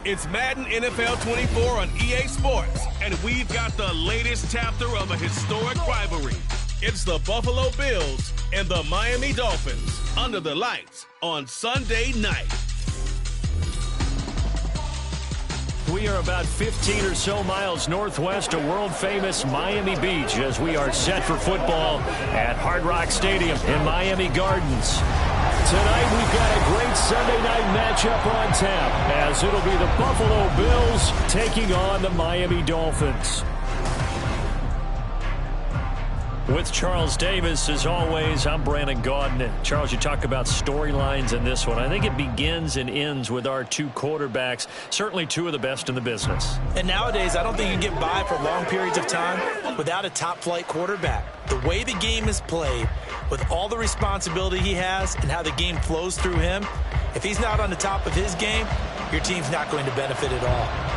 It's Madden NFL 24 on EA Sports, and we've got the latest chapter of a historic rivalry. It's the Buffalo Bills and the Miami Dolphins under the lights on Sunday night. We are about 15 or so miles northwest of world-famous Miami Beach as we are set for football at Hard Rock Stadium in Miami Gardens. Tonight we've got a great Sunday night matchup on tap as it'll be the Buffalo Bills taking on the Miami Dolphins. With Charles Davis, as always, I'm Brandon Gaudin. Charles, you talk about storylines in this one. I think it begins and ends with our two quarterbacks, certainly two of the best in the business. And nowadays, I don't think you can get by for long periods of time without a top-flight quarterback. The way the game is played, with all the responsibility he has and how the game flows through him, if he's not on the top of his game, your team's not going to benefit at all.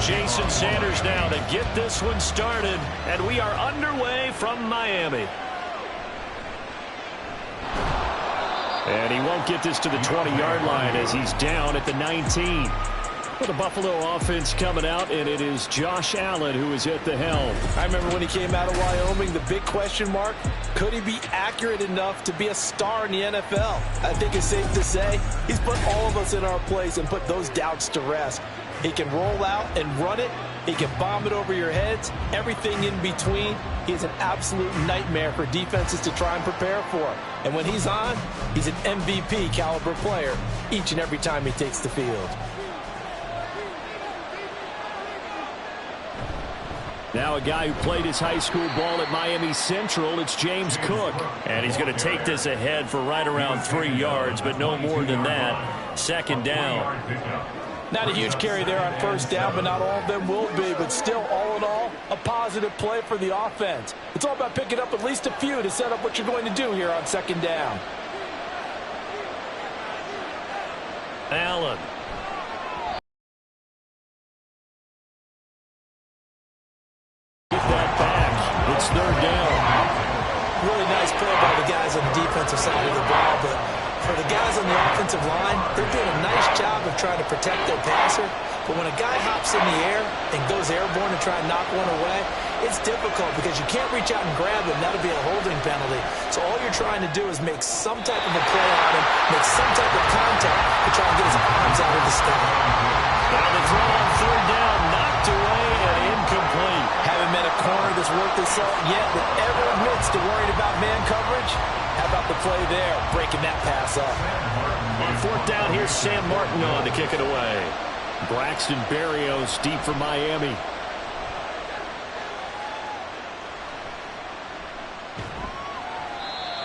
Jason Sanders now to get this one started, and we are underway from Miami. And he won't get this to the 20-yard line as he's down at the 19. Well, the Buffalo offense coming out, and it is Josh Allen who is at the helm. I remember when he came out of Wyoming, the big question mark, could he be accurate enough to be a star in the NFL? I think it's safe to say he's put all of us in our place and put those doubts to rest. He can roll out and run it. He can bomb it over your heads. Everything in between. He's an absolute nightmare for defenses to try and prepare for. And when he's on, he's an MVP caliber player each and every time he takes the field. Now a guy who played his high school ball at Miami Central, it's James Cook. And he's going to take this ahead for right around 3 yards, but no more than that. Second down. Not a huge carry there on first down, but not all of them will be. But still, all in all, a positive play for the offense. It's all about picking up at least a few to set up what you're going to do here on second down. Allen. Get that back. It's third down. Really nice play by the guys on the defensive side of the ball, but for the guys on the offensive line, they're doing a nice job of trying to protect their passer. But when a guy hops in the air and goes airborne to try and knock one away, it's difficult because you can't reach out and grab him. That'll be a holding penalty. So all you're trying to do is make some type of a play on him, make some type of contact to try and get his arms out of the sky. Now the throw on third down, knocked away and incomplete. Haven't met a corner that's worth his salt yet that ever admits to worrying about man coverage. How about the play there, breaking that pass up? On fourth down, here's Sam Martin on to kick it away. Braxton Berrios deep for Miami.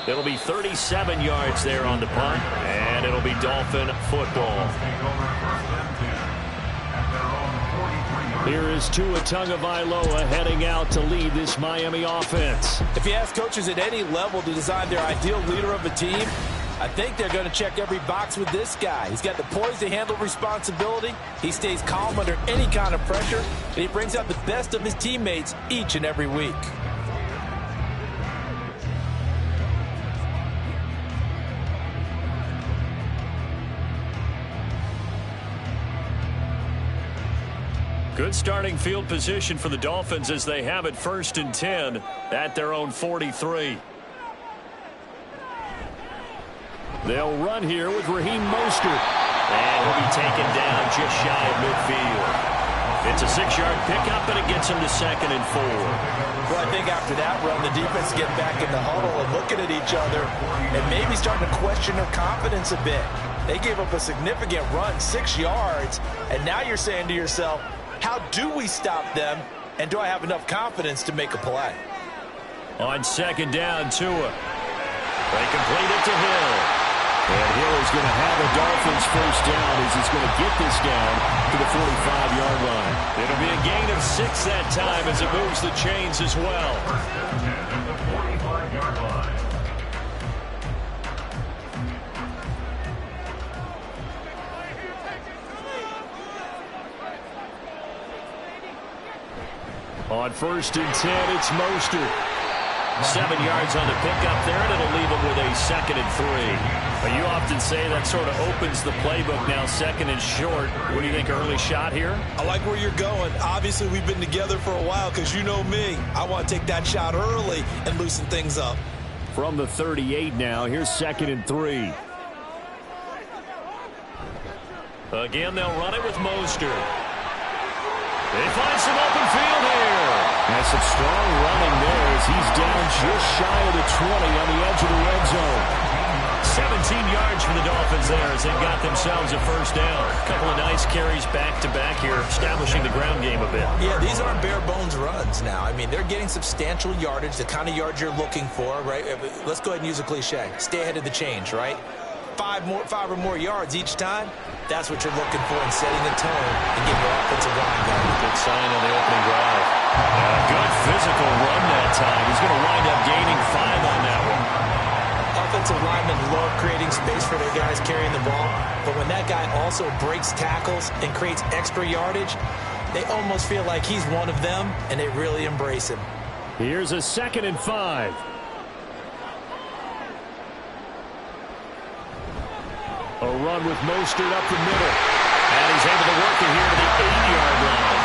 It'll be 37 yards there on the punt, and it'll be Dolphin football. Here is Tua Tagovailoa heading out to lead this Miami offense. If you ask coaches at any level to design their ideal leader of a team, I think they're going to check every box with this guy. He's got the poise to handle responsibility. He stays calm under any kind of pressure, and he brings out the best of his teammates each and every week. Good starting field position for the Dolphins as they have it 1st and 10 at their own 43. They'll run here with Raheem Mostert. And he'll be taken down just shy of midfield. It's a 6-yard pickup, and it gets him to 2nd and 4. Well, I think after that run, the defense get back in the huddle and looking at each other and maybe starting to question their confidence a bit. They gave up a significant run, 6 yards, and now you're saying to yourself, how do we stop them, and do I have enough confidence to make a play? On second down, Tua. They complete it to Hill. And Hill is going to have a Dolphins first down as he's going to get this down to the 45-yard line. It'll be a gain of 6 that time as it moves the chains as well. On first and 10, it's Mostert. 7 yards on the pickup there, and it'll leave him with a 2nd and 3. But you often say that sort of opens the playbook now, 2nd and short. What do you think, early shot here? I like where you're going. Obviously, we've been together for a while because you know me. I want to take that shot early and loosen things up. From the 38 now, here's 2nd and 3. Again, they'll run it with Mostert. They find some open field here. And some strong running there as he's down just shy of the 20 on the edge of the red zone. 17 yards for the Dolphins there as they got themselves a first down. A couple of nice carries back-to-back here, establishing the ground game a bit. Yeah, these aren't bare-bones runs now. I mean, they're getting substantial yardage, the kind of yards you're looking for, right? Let's go ahead and use a cliche. Stay ahead of the change, right? 5 or more yards each time. That's what you're looking for in setting the tone and getting your offensive line going. Good sign on the opening drive. A good physical run that time. He's going to wind up gaining 5 on that one. Offensive linemen love creating space for their guys carrying the ball, but when that guy also breaks tackles and creates extra yardage, they almost feel like he's one of them, and they really embrace him. Here's a 2nd and 5. A run with Mostert up the middle. And he's able to work it here to the 8-yard line.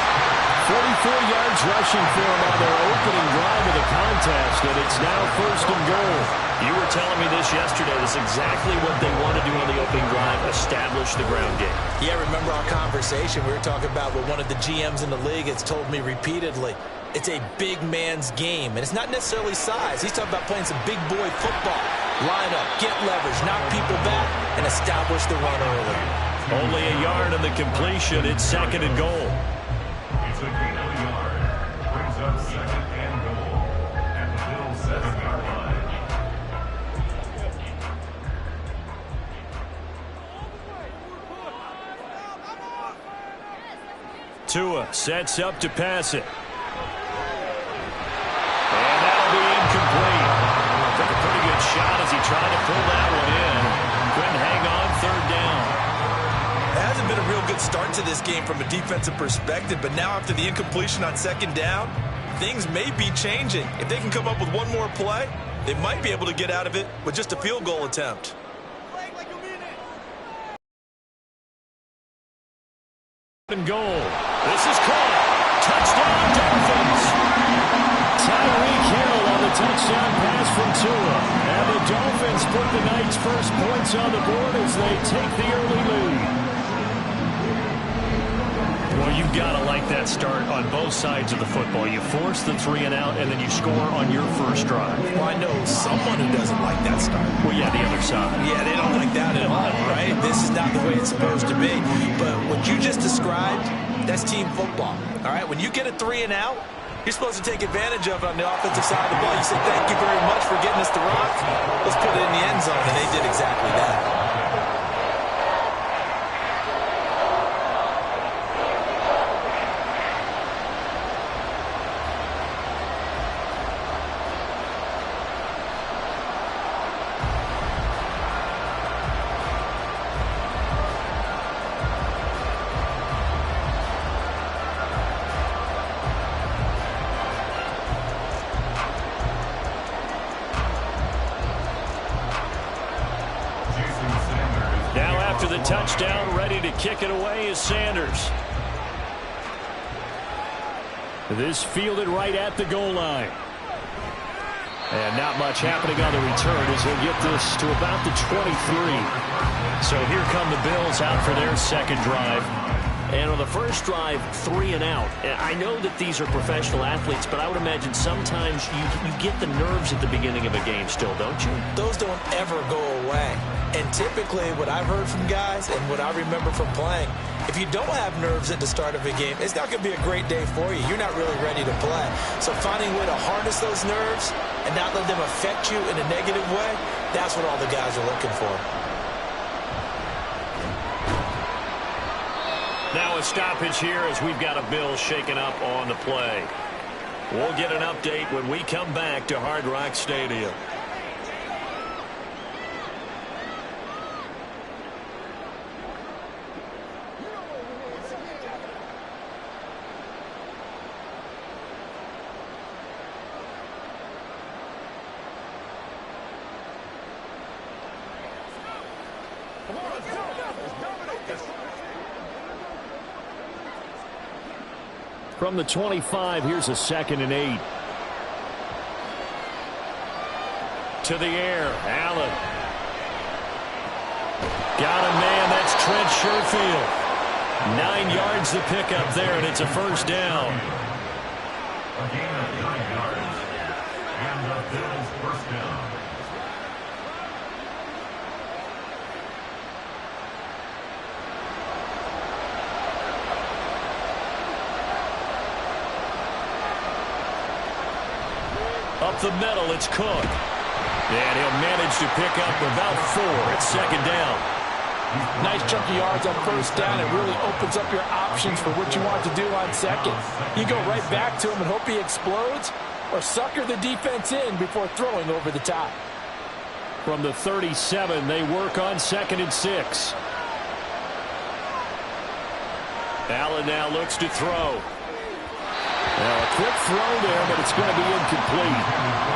44 yards rushing for him on their opening drive of the contest, and it's now 1st and goal. You were telling me this yesterday. This is exactly what they want to do on the opening drive, establish the ground game. Yeah, remember our conversation. We were talking about what one of the GMs in the league has told me repeatedly. It's a big man's game, and it's not necessarily size. He's talking about playing some big boy football. Line up, get leverage, knock people back, and establish the run early. Only a yard on the completion. It's 2nd and goal. It's a gain of a yard. Brings up 2nd and goal at the Bills' 7-yard line. Tua sets up to pass it. And that'll be incomplete. Took a pretty good shot as he tried to pull that one in. Couldn't hang on, 3rd down. It hasn't been a real good start to this game from a defensive perspective, but now after the incompletion on 2nd down, things may be changing. If they can come up with one more play, they might be able to get out of it with just a field goal attempt. And goal. This is caught. Touchdown, Dolphins. Tyreek Hill on the touchdown pass from Tua. And the Dolphins put the night's first points on the board as they take the early lead. Well, you've got to like that start on both sides of the football. You force the 3 and out, and then you score on your first drive. Well, I know someone who doesn't like that start. Well, yeah, the other side. Yeah, they don't like that at all, right? This is not the way it's supposed to be. But what you just described, that's team football, all right? When you get a 3 and out, you're supposed to take advantage of it on the offensive side of the ball. You say, thank you very much for getting us the rock. Let's put it in the end zone, and they did exactly that. Touchdown, ready to kick it away is Sanders. This fielded right at the goal line. And not much happening on the return as he'll get this to about the 23. So here come the Bills out for their second drive. And on the first drive, 3 and out. I know that these are professional athletes, but I would imagine sometimes you get the nerves at the beginning of a game still, don't you? Those don't ever go away. And typically what I've heard from guys and what I remember from playing, if you don't have nerves at the start of a game, it's not going to be a great day for you. You're not really ready to play. So finding a way to harness those nerves and not let them affect you in a negative way, that's what all the guys are looking for. Now a stoppage here as we've got a Bill shaken up on the play. We'll get an update when we come back to Hard Rock Stadium. From the 25, here's a 2nd and 8. To the air, Allen. Got a man, that's Trent Sherfield. 9 yards to pick up there, and it's a first down. A gain of 9 yards. And the Bills first down. Up the middle, it's Cook. And he'll manage to pick up about 4. It's 2nd down. Nice chunky yards on first down. It really opens up your options for what you want to do on second. You go right back to him and hope he explodes, or sucker the defense in before throwing over the top. From the 37, they work on 2nd and 6. Allen now looks to throw. Well, a quick throw there, but it's going to be incomplete.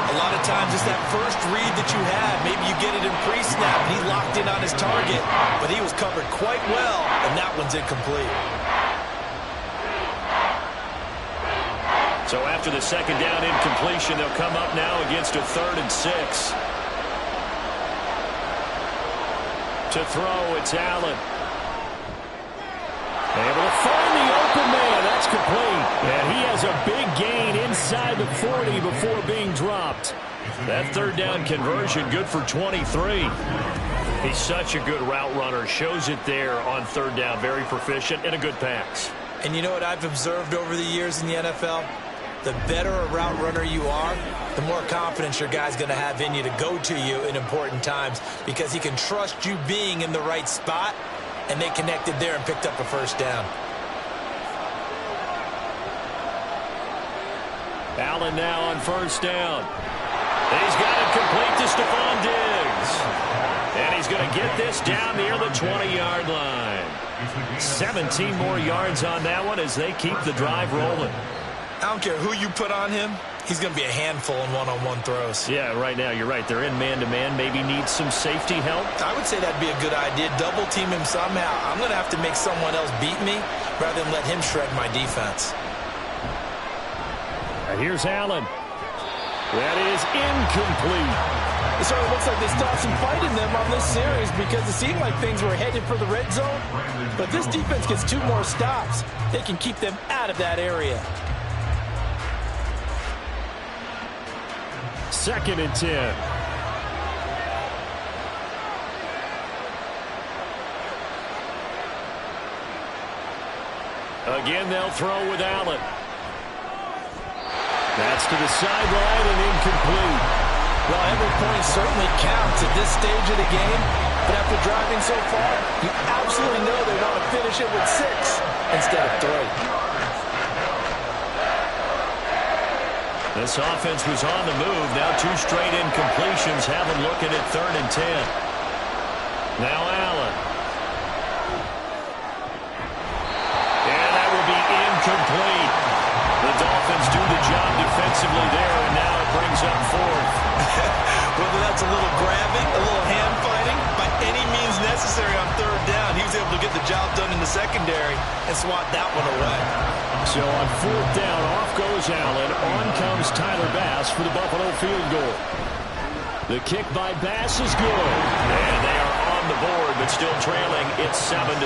A lot of times it's that first read that you have. Maybe you get it in pre-snap and he's locked in on his target, but he was covered quite well, and that one's incomplete. So after the 2nd down incompletion, they'll come up now against a 3rd and 6. To throw, it's Allen. Able to find the open man. That's complete. And he has a big gain inside the 40 before being dropped. That 3rd down conversion good for 23. He's such a good route runner. Shows it there on 3rd down. Very proficient and a good pass. And you know what I've observed over the years in the NFL? The better a route runner you are, the more confidence your guy's going to have in you to go to you in important times, because he can trust you being in the right spot. And they connected there and picked up a first down. Allen now on first down. He's got it complete to Stephon Diggs. And he's going to get this down near the 20-yard line. 17 more yards on that one as they keep the drive rolling. I don't care who you put on him. He's going to be a handful in one-on-one throws. Yeah, right now you're right. They're in man-to-man. Maybe need some safety help. I would say that'd be a good idea. Double team him somehow. I'm going to have to make someone else beat me rather than let him shred my defense. And here's Allen. That is incomplete. It sort of looks like they stopped some fight in them on this series because it seemed like things were headed for the red zone. But this defense gets 2 more stops. They can keep them out of that area. 2nd and 10. Again, they'll throw with Allen. That's to the sideline and incomplete. Well, every point certainly counts at this stage of the game. But after driving so far, you absolutely know they want to finish it with 6 instead of 3. This offense was on the move. Now 2 straight incompletions have them looking at 3rd and 10. Now Allen. And that will be incomplete. The Dolphins do the job defensively there, and now it brings up 4th. Whether that's a little grabbing, a little hand fighting, by any means necessary on 3rd down, he was able to get the job done in the secondary and swat that one away. So on 4th down, off goes Allen. On comes Tyler Bass for the Buffalo field goal. The kick by Bass is good. And they are on the board, but still trailing. It's 7-3.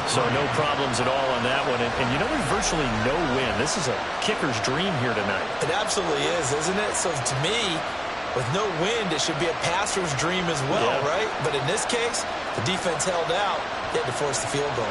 So no problems at all on that one. And you know, there's virtually no win. This is a kicker's dream here tonight. It absolutely is, isn't it? So to me, with no wind, it should be a passer's dream as well, right? But in this case, the defense held out. They had to force the field goal.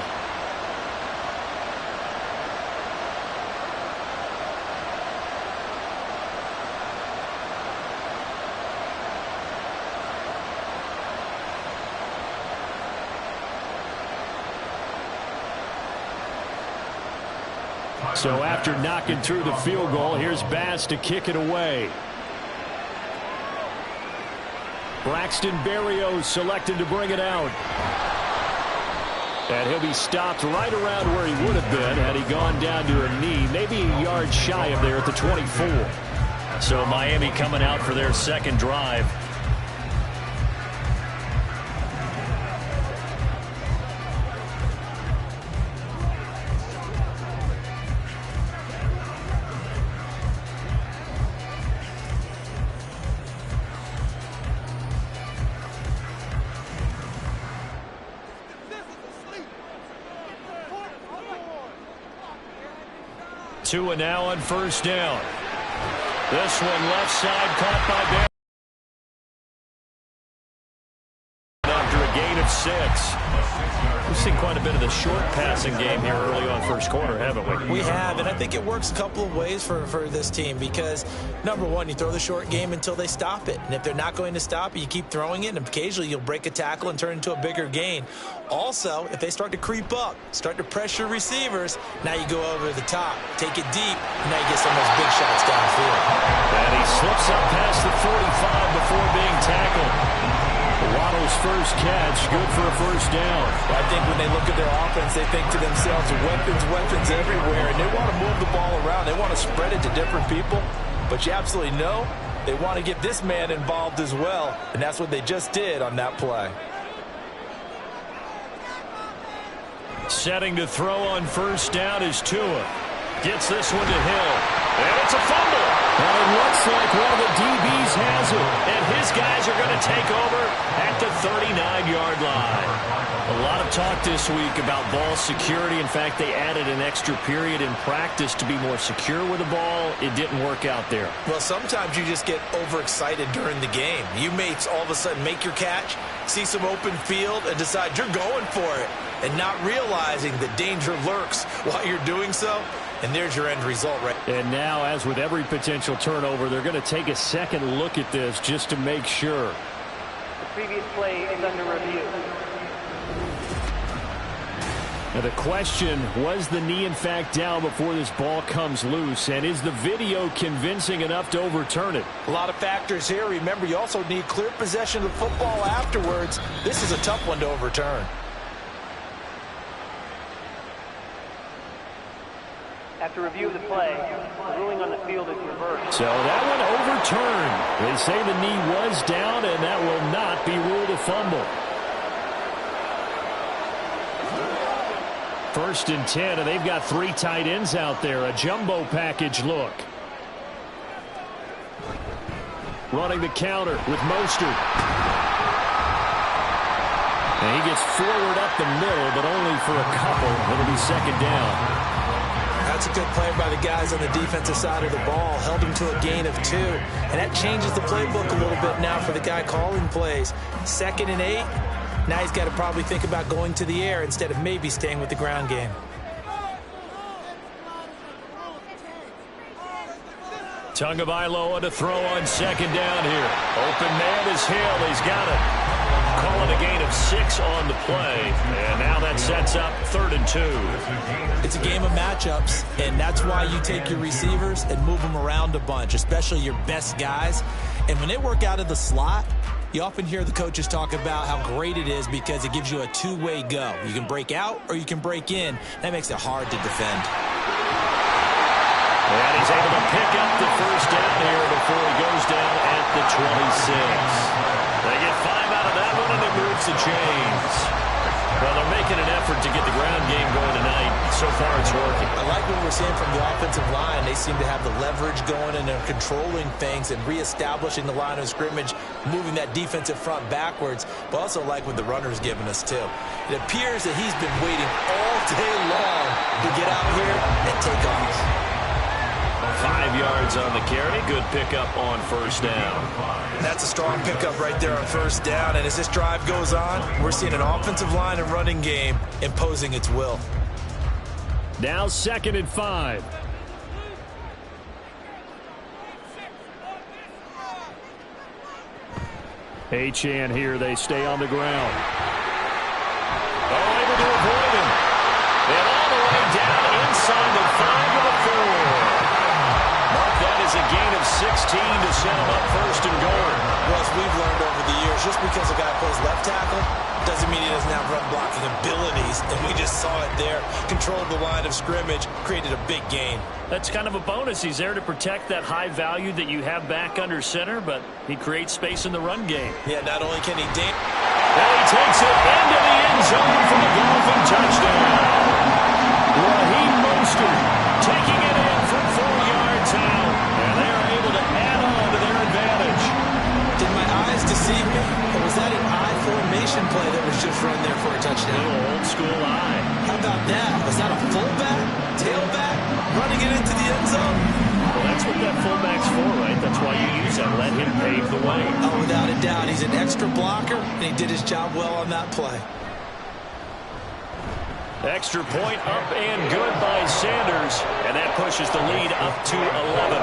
So after knocking through the field goal, here's Bass to kick it away. Braxton Berrios selected to bring it out. And he'll be stopped right around where he would have been had he gone down to a knee, maybe a yard shy of there at the 24. So Miami coming out for their second drive. Tua now on first down. This one left side caught by Bear. After a gain of 6. We've seen quite a bit of the short passing game here early on first quarter, haven't we? We have, and I think it works a couple of ways for this team because, number one, you throw the short game until they stop it. And if they're not going to stop it, you keep throwing it, and occasionally you'll break a tackle and turn into a bigger gain. Also, if they start to creep up, start to pressure receivers, now you go over the top, take it deep, and now you get some of those big shots downfield. And he slips up past the 45 before being tackled. Waddle's first catch, good for a first down. I think when they look at their offense, they think to themselves, weapons everywhere, and they want to move the ball around. They want to spread it to different people, but you absolutely know they want to get this man involved as well, and that's what they just did on that play. Setting to throw on first down is Tua. Gets this one to Hill. And it's a fumble. And it looks like one of the DBs has it. And his guys are going to take over at the 39-yard line. A lot of talk this week about ball security. In fact, they added an extra period in practice to be more secure with the ball. It didn't work out there. Well, sometimes you just get overexcited during the game. You may all of a sudden make your catch, see some open field, and decide you're going for it, and not realizing the danger lurks while you're doing so. And there's your end result, right? And now, as with every potential turnover, they're going to take a second look at this just to make sure. The previous play is under review. Now the question, was the knee in fact down before this ball comes loose? And is the video convincing enough to overturn it? A lot of factors here. Remember, you also need clear possession of the football afterwards. This is a tough one to overturn. After review of the play, the ruling on the field is reversed. So that one overturned. They say the knee was down, and that will not be ruled a fumble. 1st and 10, and they've got 3 tight ends out there. A jumbo package look. Running the counter with Mostert. And he gets forward up the middle, but only for a couple. It'll be second down. That's a good play by the guys on the defensive side of the ball. Held him to a gain of 2. And that changes the playbook a little bit now for the guy calling plays. 2nd and 8. Now he's got to probably think about going to the air instead of maybe staying with the ground game. Tagovailoa to throw on second down here. Open man is Hill. He's got it. Calling a gain of 6 on the play. And now that sets up 3rd and 2. It's a game of matchups, and that's why you take your receivers and move them around a bunch, especially your best guys. And when they work out of the slot, you often hear the coaches talk about how great it is because it gives you a two-way go. You can break out or you can break in. That makes it hard to defend. And he's able to pick up the first down here before he goes down at the 26. They get 5 out of that one, and it moves the chains. Well, they're making an effort to get the ground game going tonight. So far, it's working. I like what we're seeing from the offensive line. They seem to have the leverage going, and they're controlling things and reestablishing the line of scrimmage, moving that defensive front backwards, but also like what the runner's giving us too. It appears that he's been waiting all day long to get out here and take off. 5 yards on the carry. Good pickup on first down. That's a strong pickup right there on first down. And as this drive goes on, we're seeing an offensive line and running game imposing its will. Now 2nd and 5. Achane here. They stay on the ground. Oh, able to avoid him. And all the way down inside the 5 of the 4. That is a gain of 16 to set him up 1st and goal. Well, as we've learned over the years, just because a guy plays left tackle doesn't mean he doesn't have run blocking abilities. And we just saw it there. Controlled the line of scrimmage, created a big gain. That's kind of a bonus. He's there to protect that high value that you have back under center, but he creates space in the run game. Yeah, not only can he dance. And he takes it into the end zone for the Dolphin touchdown. Raheem Mostert taking it in from 4 yards out. And they are able to add on to their advantage. Did my eyes deceive me? Or was that an I formation play that was just run there for a touchdown? A little old school eye. How about that? Was that a fullback? Tailback? Running it into the end zone? Well, that's what that fullback's for, right? That's why you use that. Let him pave the way. Oh, without a doubt. He's an extra blocker, and he did his job well on that play. Extra point up and good by Sanders. And that pushes the lead up to 11.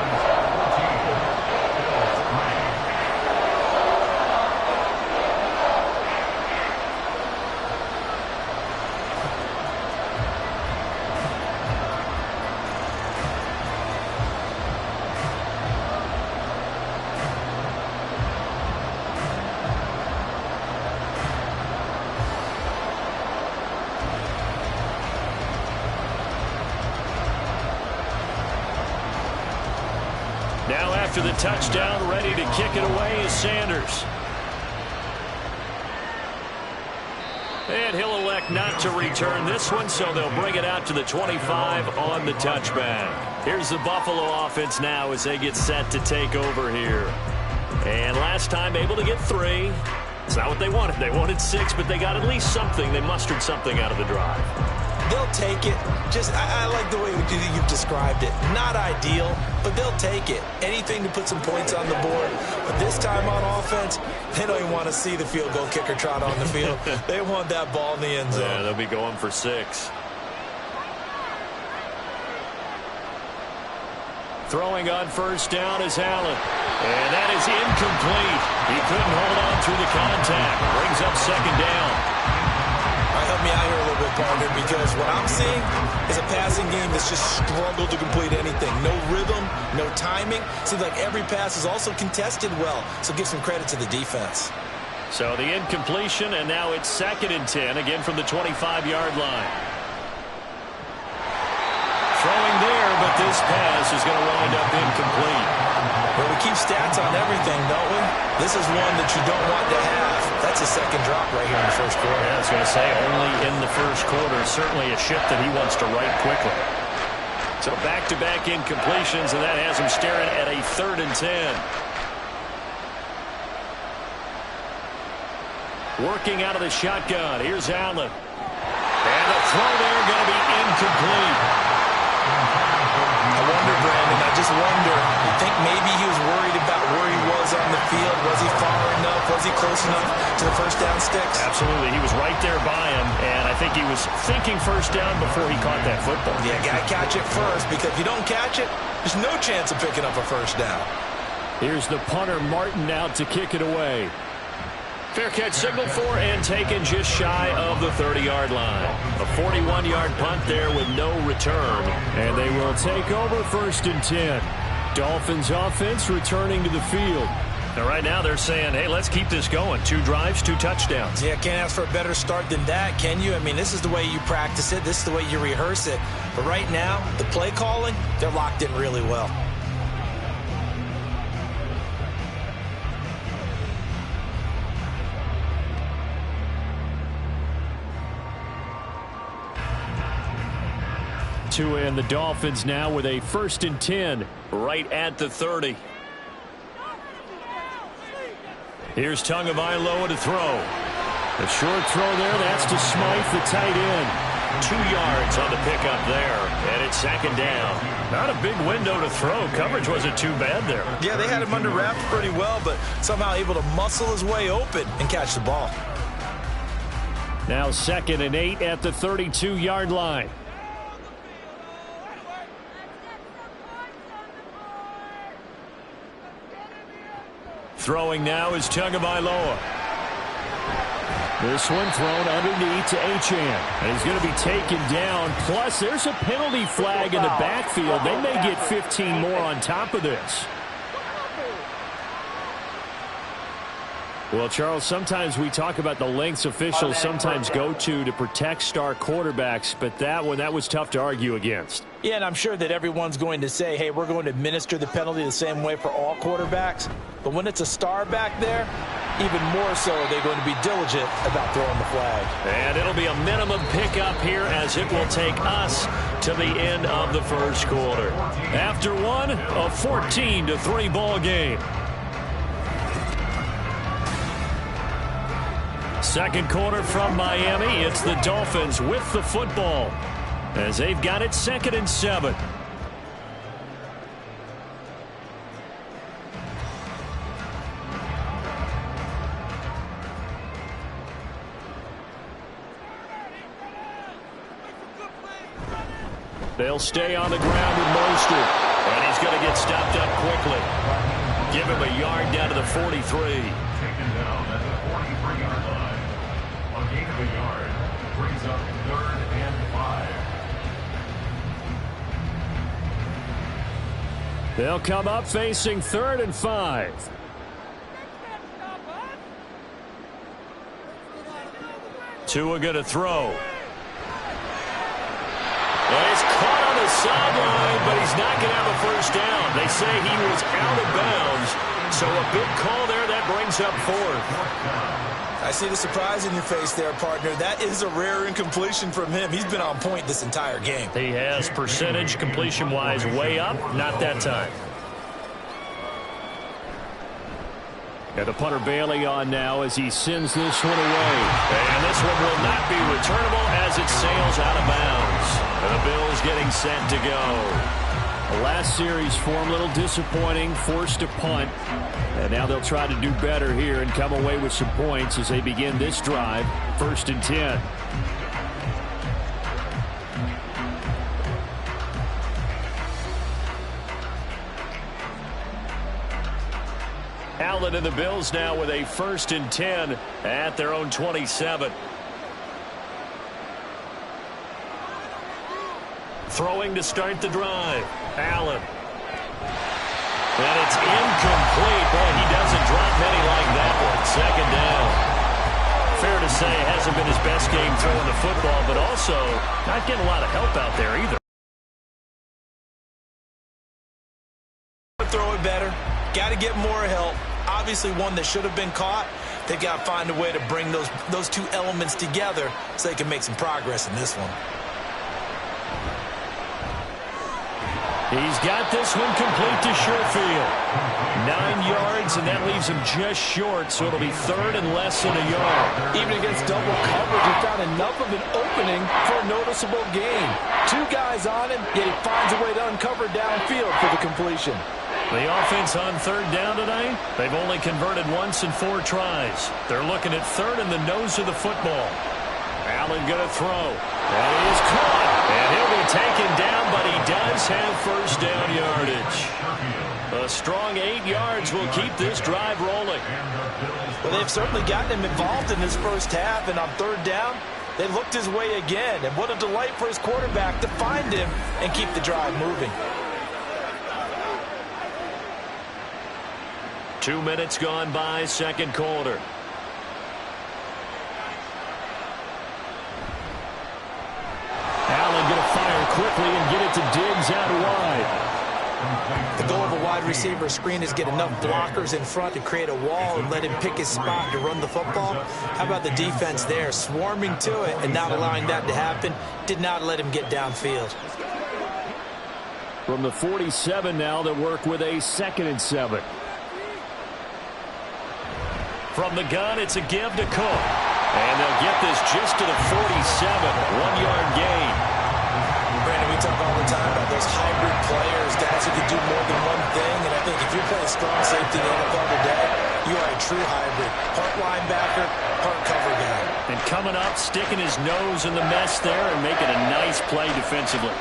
Now after the touchdown, ready to kick it away is Sanders. And he'll elect not to return this one, so they'll bring it out to the 25 on the touchback. Here's the Buffalo offense now as they get set to take over here. And last time able to get 3. It's not what they wanted. They wanted 6, but they got at least something. They mustered something out of the drive. They'll take it. I like the way you've described it. Not ideal, but they'll take it. Anything to put some points on the board. But this time on offense, they don't even want to see the field goal kicker trot on the field. They want that ball in the end zone. Yeah, they'll be going for 6. Throwing on first down is Allen. And that is incomplete. He couldn't hold on through the contact. Brings up 2nd down. Help me out here a little bit, partner, because what I'm seeing is a passing game that's just struggled to complete anything. No rhythm, no timing. Seems like every pass is also contested well, so give some credit to the defense. So the incompletion, and now it's 2nd and 10, again from the 25-yard line. Throwing there, but this pass is going to wind up incomplete. Well, we keep stats on everything, don't we? This is one that you don't want to have. That's a 2nd drop right here in the 1st quarter. Yeah, I was going to say, only in the 1st quarter. Certainly a ship that he wants to right quickly. So back-to-back incompletions, and that has him staring at a 3rd and 10. Working out of the shotgun. Here's Allen. And the throw there going to be incomplete. I wonder, Brandon, I just wonder, you think maybe he was worried about where he was on the field? Was he far enough? Was he close enough to the first down sticks? Absolutely. He was right there by him, and I think he was thinking first down before he caught that football. Yeah, got to catch it first, because if you don't catch it, there's no chance of picking up a first down. Here's the punter, Martin, out to kick it away. Fair catch signal for and taken just shy of the 30-yard line. A 41-yard punt there with no return. And they will take over 1st and 10. Dolphins offense returning to the field. Now right now they're saying, hey, let's keep this going. 2 drives, 2 touchdowns. Yeah, can't ask for a better start than that, can you? I mean, this is the way you practice it. This is the way you rehearse it. But right now, the play calling, they're locked in really well. Tua and the Dolphins now with a 1st and 10 right at the 30. Here's Tagovailoa to throw. A short throw there. That's to Smythe, the tight end. 2 yards on the pickup there, and it's 2nd down. Not a big window to throw. Coverage wasn't too bad there. Yeah, they had him under wraps pretty well, but somehow able to muscle his way open and catch the ball. Now 2nd and 8 at the 32-yard line. Throwing now is Tagovailoa. This one thrown underneath to Achane. And he's going to be taken down. Plus, there's a penalty flag in the backfield. They may get 15 more on top of this. Well, Charles, sometimes we talk about the lengths officials sometimes go to protect star quarterbacks, but that was tough to argue against. Yeah, and I'm sure that everyone's going to say, hey, we're going to administer the penalty the same way for all quarterbacks. But when it's a star back there, even more so they're going to be diligent about throwing the flag. And it'll be a minimum pickup here as it will take us to the end of the 1st quarter. After one, a 14-3 ball game. 2nd quarter from Miami. It's the Dolphins with the football as they've got it 2nd and 7. They'll stay on the ground with Mostert, and he's going to get stopped up quickly. Give him a yard down to the 43. Taken down at the 43-yard line. A gain of a yard brings up 3rd and 5. They'll come up facing 3rd and 5. Tua going to throw. And it's caught on the sideline, but he's not going to have a 1st down. They say he was out of bounds, so a big call there that brings up 4th. I see the surprise in your face there, partner. That is a rare incompletion from him. He's been on point this entire game. He has percentage completion-wise way up, not that time. And the punter Bailey on now as he sends this one away. And this one will not be returnable as it sails out of bounds. And the Bills getting set to go. The last series for him, a little disappointing, forced to punt. And now they'll try to do better here and come away with some points as they begin this drive, 1st and 10. Allen and the Bills now with a 1st and 10 at their own 27. Throwing to start the drive. Allen. And it's incomplete. Boy, he doesn't drop many like that one. 2nd down. Fair to say, hasn't been his best game throwing the football, but also not getting a lot of help out there either. Throw it better. Got to get more help. Obviously one that should have been caught. They've got to find a way to bring those two elements together so they can make some progress in this one. He's got this one complete to Sherfield. 9 yards, and that leaves him just short, so it'll be 3rd and less than a yard. Even against double coverage, he found enough of an opening for a noticeable gain. 2 guys on him, yet he finds a way to uncover downfield for the completion. The offense on 3rd down tonight, they've only converted once in 4 tries. They're looking at 3rd in the nose of the football. Allen going to throw. And he is caught. And he'll be taken down, but he does have 1st down yardage. A strong 8 yards will keep this drive rolling. Well, they've certainly gotten him involved in this 1st half, and on 3rd down, they looked his way again. And what a delight for his quarterback to find him and keep the drive moving. 2 minutes gone by, 2nd quarter. Allen going to fire quickly and get it to Diggs out wide. The goal of a wide receiver screen is get enough blockers in front to create a wall and let him pick his spot to run the football. How about the defense there, swarming to it and not allowing that to happen? Did not let him get downfield. From the 47 now, they'll work with a 2nd and 7. From the gun, it's a give to Cook. And they'll get this just to the 47. 1-yard gain. Brandon, we talk all the time about those hybrid players, guys who can do more than one thing. And I think if you're playing strong safety in the NFL today, you are a true hybrid. Part linebacker, part cover guy. And coming up, sticking his nose in the mess there and making a nice play defensively.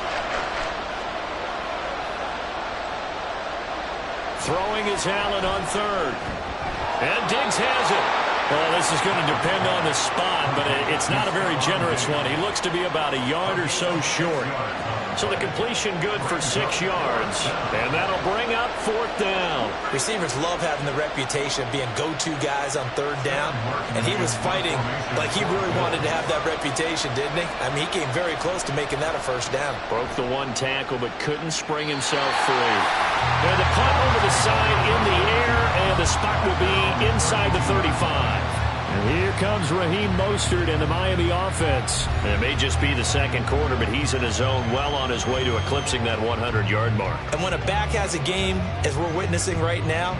Throwing is Allen on 3rd. And Diggs has it. Well, this is going to depend on the spot, but it's not a very generous one. He looks to be about a yard or so short. So the completion good for 6 yards. And that'll bring up 4th down. Receivers love having the reputation of being go-to guys on 3rd down. And he was fighting like he really wanted to have that reputation, didn't he? I mean, he came very close to making that a 1st down. Broke the 1 tackle, but couldn't spring himself free. And the punt over the side in the air, and the spot will be inside the 35. And here comes Raheem Mostert in the Miami offense. And it may just be the 2nd quarter, but he's in his zone, well on his way to eclipsing that 100-yard mark. And when a back has a game, as we're witnessing right now,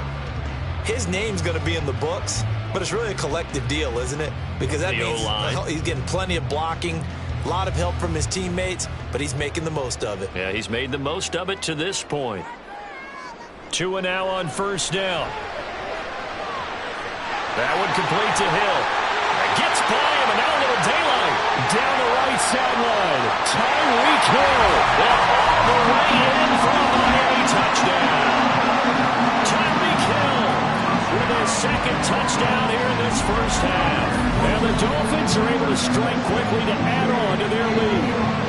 his name's going to be in the books, but it's really a collective deal, isn't it? Because that means he's getting plenty of blocking, a lot of help from his teammates, but he's making the most of it. Yeah, he's made the most of it to this point. 2 and now on 1st down. That one complete to Hill. Gets by him, and now a little daylight. Down the right sideline. Tyreek Hill. All the way in for a Miami touchdown. Tyreek Hill with his 2nd touchdown here in this 1st half. And the Dolphins are able to strike quickly to add on to their lead.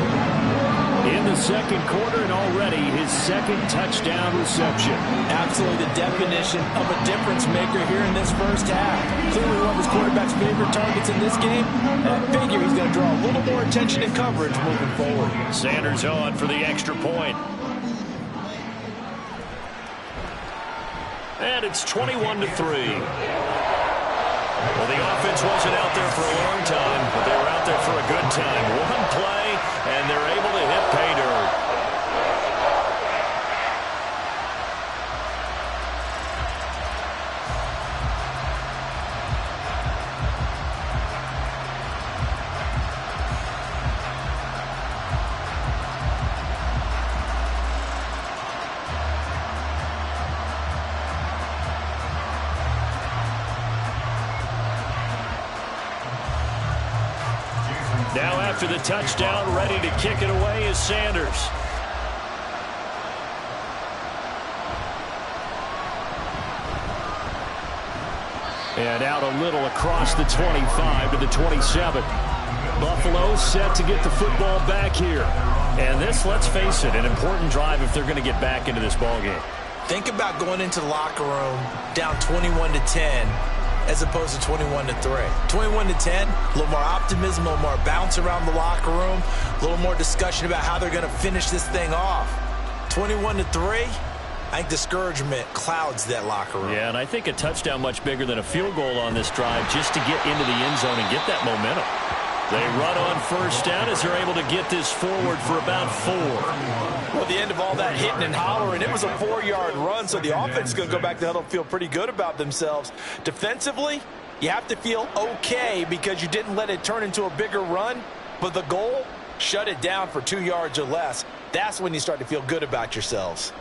In the 2nd quarter, and already his 2nd touchdown reception. Absolutely the definition of a difference maker here in this 1st half. Clearly one of his quarterback's favorite targets in this game. And I figure he's going to draw a little more attention and coverage moving forward. Sanders on for the extra point. And it's 21-3. Well, the offense wasn't out there for a long time, but they were out there for a good time. One play, and they're able to hit pay dirt. Now after the touchdown, ready to kick it away is Sanders. And out a little across the 25 to the 27. Buffalo set to get the football back here. And this, let's face it, an important drive if they're going to get back into this ballgame. Think about going into the locker room down 21-10 as opposed to 21-3. 21-10, a little more optimism, a little more bounce around the locker room, a little more discussion about how they're going to finish this thing off. 21-3, I think discouragement clouds that locker room. Yeah, and I think a touchdown much bigger than a field goal on this drive just to get into the end zone and get that momentum. They run on 1st down as they're able to get this forward for about 4. Well, the end of all that hitting and hollering, it was a 4-yard run, so the offense is going to go back to huddle and feel pretty good about themselves. Defensively, you have to feel okay because you didn't let it turn into a bigger run, but the goal, shut it down for 2 yards or less. That's when you start to feel good about yourselves.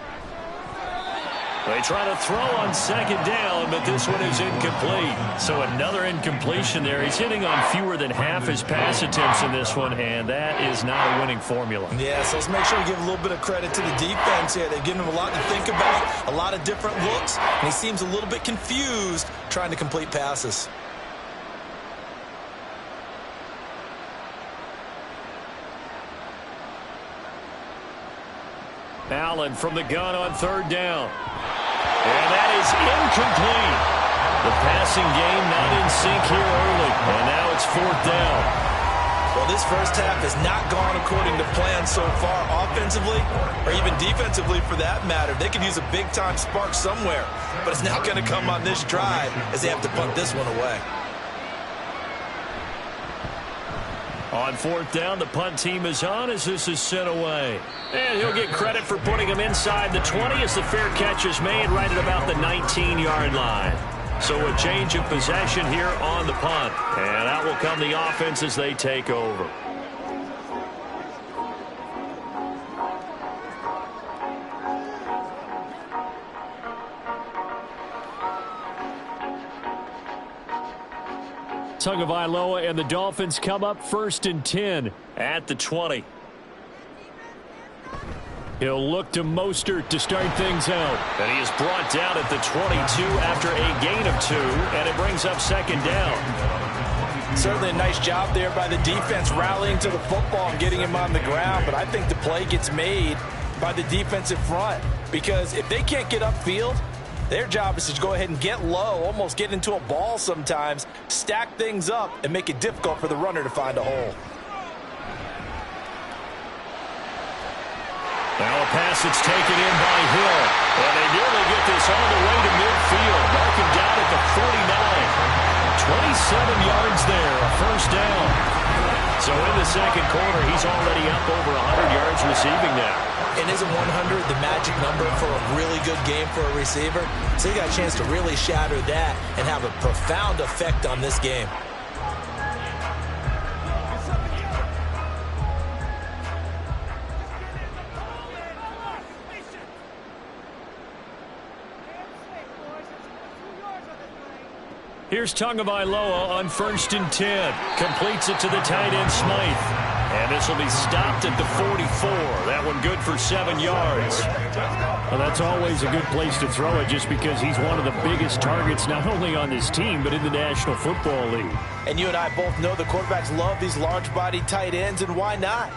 They try to throw on 2nd down, but this one is incomplete. So another incompletion there. He's hitting on fewer than half his pass attempts in this one, and that is not a winning formula. Yeah, so let's make sure we give a little bit of credit to the defense here. They've given him a lot to think about, a lot of different looks, and he seems a little bit confused trying to complete passes. Allen from the gun on 3rd down. And that is incomplete. The passing game not in sync here early. And now it's 4th down. Well, this 1st half has not gone according to plan so far offensively or even defensively for that matter. They could use a big-time spark somewhere, but it's not going to come on this drive as they have to punt this one away. On fourth down, the punt team is on as this is sent away. And he'll get credit for putting him inside the 20 as the fair catch is made right at about the 19-yard line. So a change of possession here on the punt. And out will come the offense as they take over. Tagovailoa and the Dolphins come up 1st and 10 at the 20. He'll look to Mostert to start things out. And he is brought down at the 22 after a gain of 2, and it brings up 2nd down. Certainly a nice job there by the defense rallying to the football and getting him on the ground, but I think the play gets made by the defensive front because if they can't get upfield, their job is to go ahead and get low, almost get into a ball sometimes, stack things up, and make it difficult for the runner to find a hole. Now a pass that's taken in by Hill. And they nearly get this all the way to midfield. Mark him down at the 49. 27 yards there, a 1st down. So in the second quarter, he's already up over 100 yards receiving now. And isn't 100 the magic number for a really good game for a receiver? So you got a chance to really shatter that and have a profound effect on this game. Here's Tagovailoa on 1st and 10. Completes it to the tight end, Smythe. And this will be stopped at the 44. That one good for 7 yards. Well, that's always a good place to throw it just because he's one of the biggest targets not only on this team but in the National Football League. And you and I both know the quarterbacks love these large-bodied tight ends, and why not?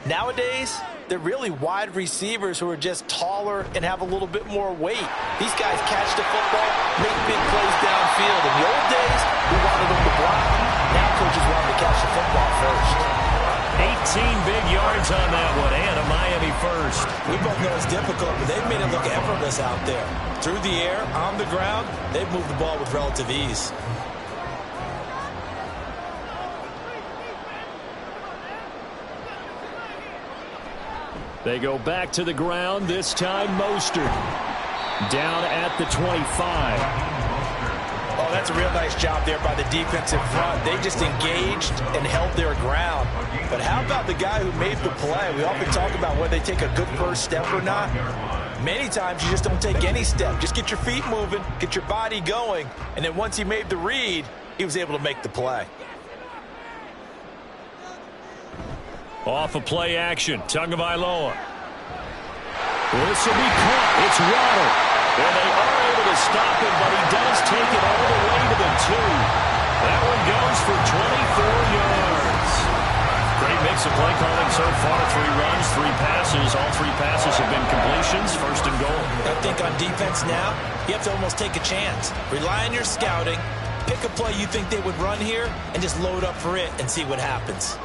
Nowadays, they're really wide receivers who are just taller and have a little bit more weight. These guys catch the football, make big plays downfield. In the old days, we wanted them to block. Now coaches want them to catch the football first. 18 big yards on that one, and a Miami first. We both know it's difficult, but they've made it look effortless out there. Through the air, on the ground, they've moved the ball with relative ease. They go back to the ground, this time Mostert. Down at the 25. Oh, that's a real nice job there by the defensive front. They just engaged and held their ground. But how about the guy who made the play? We often talk about whether they take a good first step or not. Many times you just don't take any step. Just get your feet moving, get your body going, and then once he made the read, he was able to make the play. Off of play action, Tagovailoa. This will be caught. It's Waddle. And they are able to stop him, but he does take it all the way to the 2. That one goes for 24 yards. Great mix of play calling so far. 3 runs, 3 passes. All 3 passes have been completions. 1st and goal. I think on defense now, you have to almost take a chance. Rely on your scouting. Pick a play you think they would run here and just load up for it and see what happens.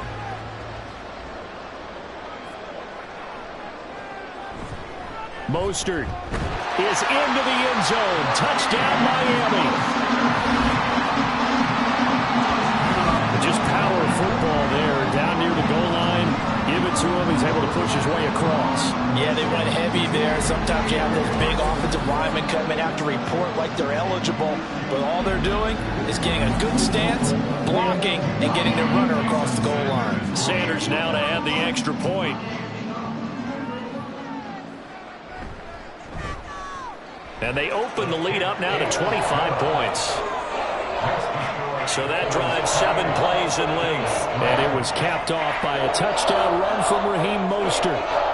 Mostert is into the end zone. Touchdown, Miami. Just power football there. Down near the goal line. Give it to him. He's able to push his way across. Yeah, they went heavy there. Sometimes you have those big offensive linemen come in, have to report like they're eligible. But all they're doing is getting a good stance, blocking, and getting their runner across the goal line. Sanders now to add the extra point. And they open the lead up now to 25 points. So that drives 7 plays in length. And it was capped off by a touchdown run from Raheem Mostert.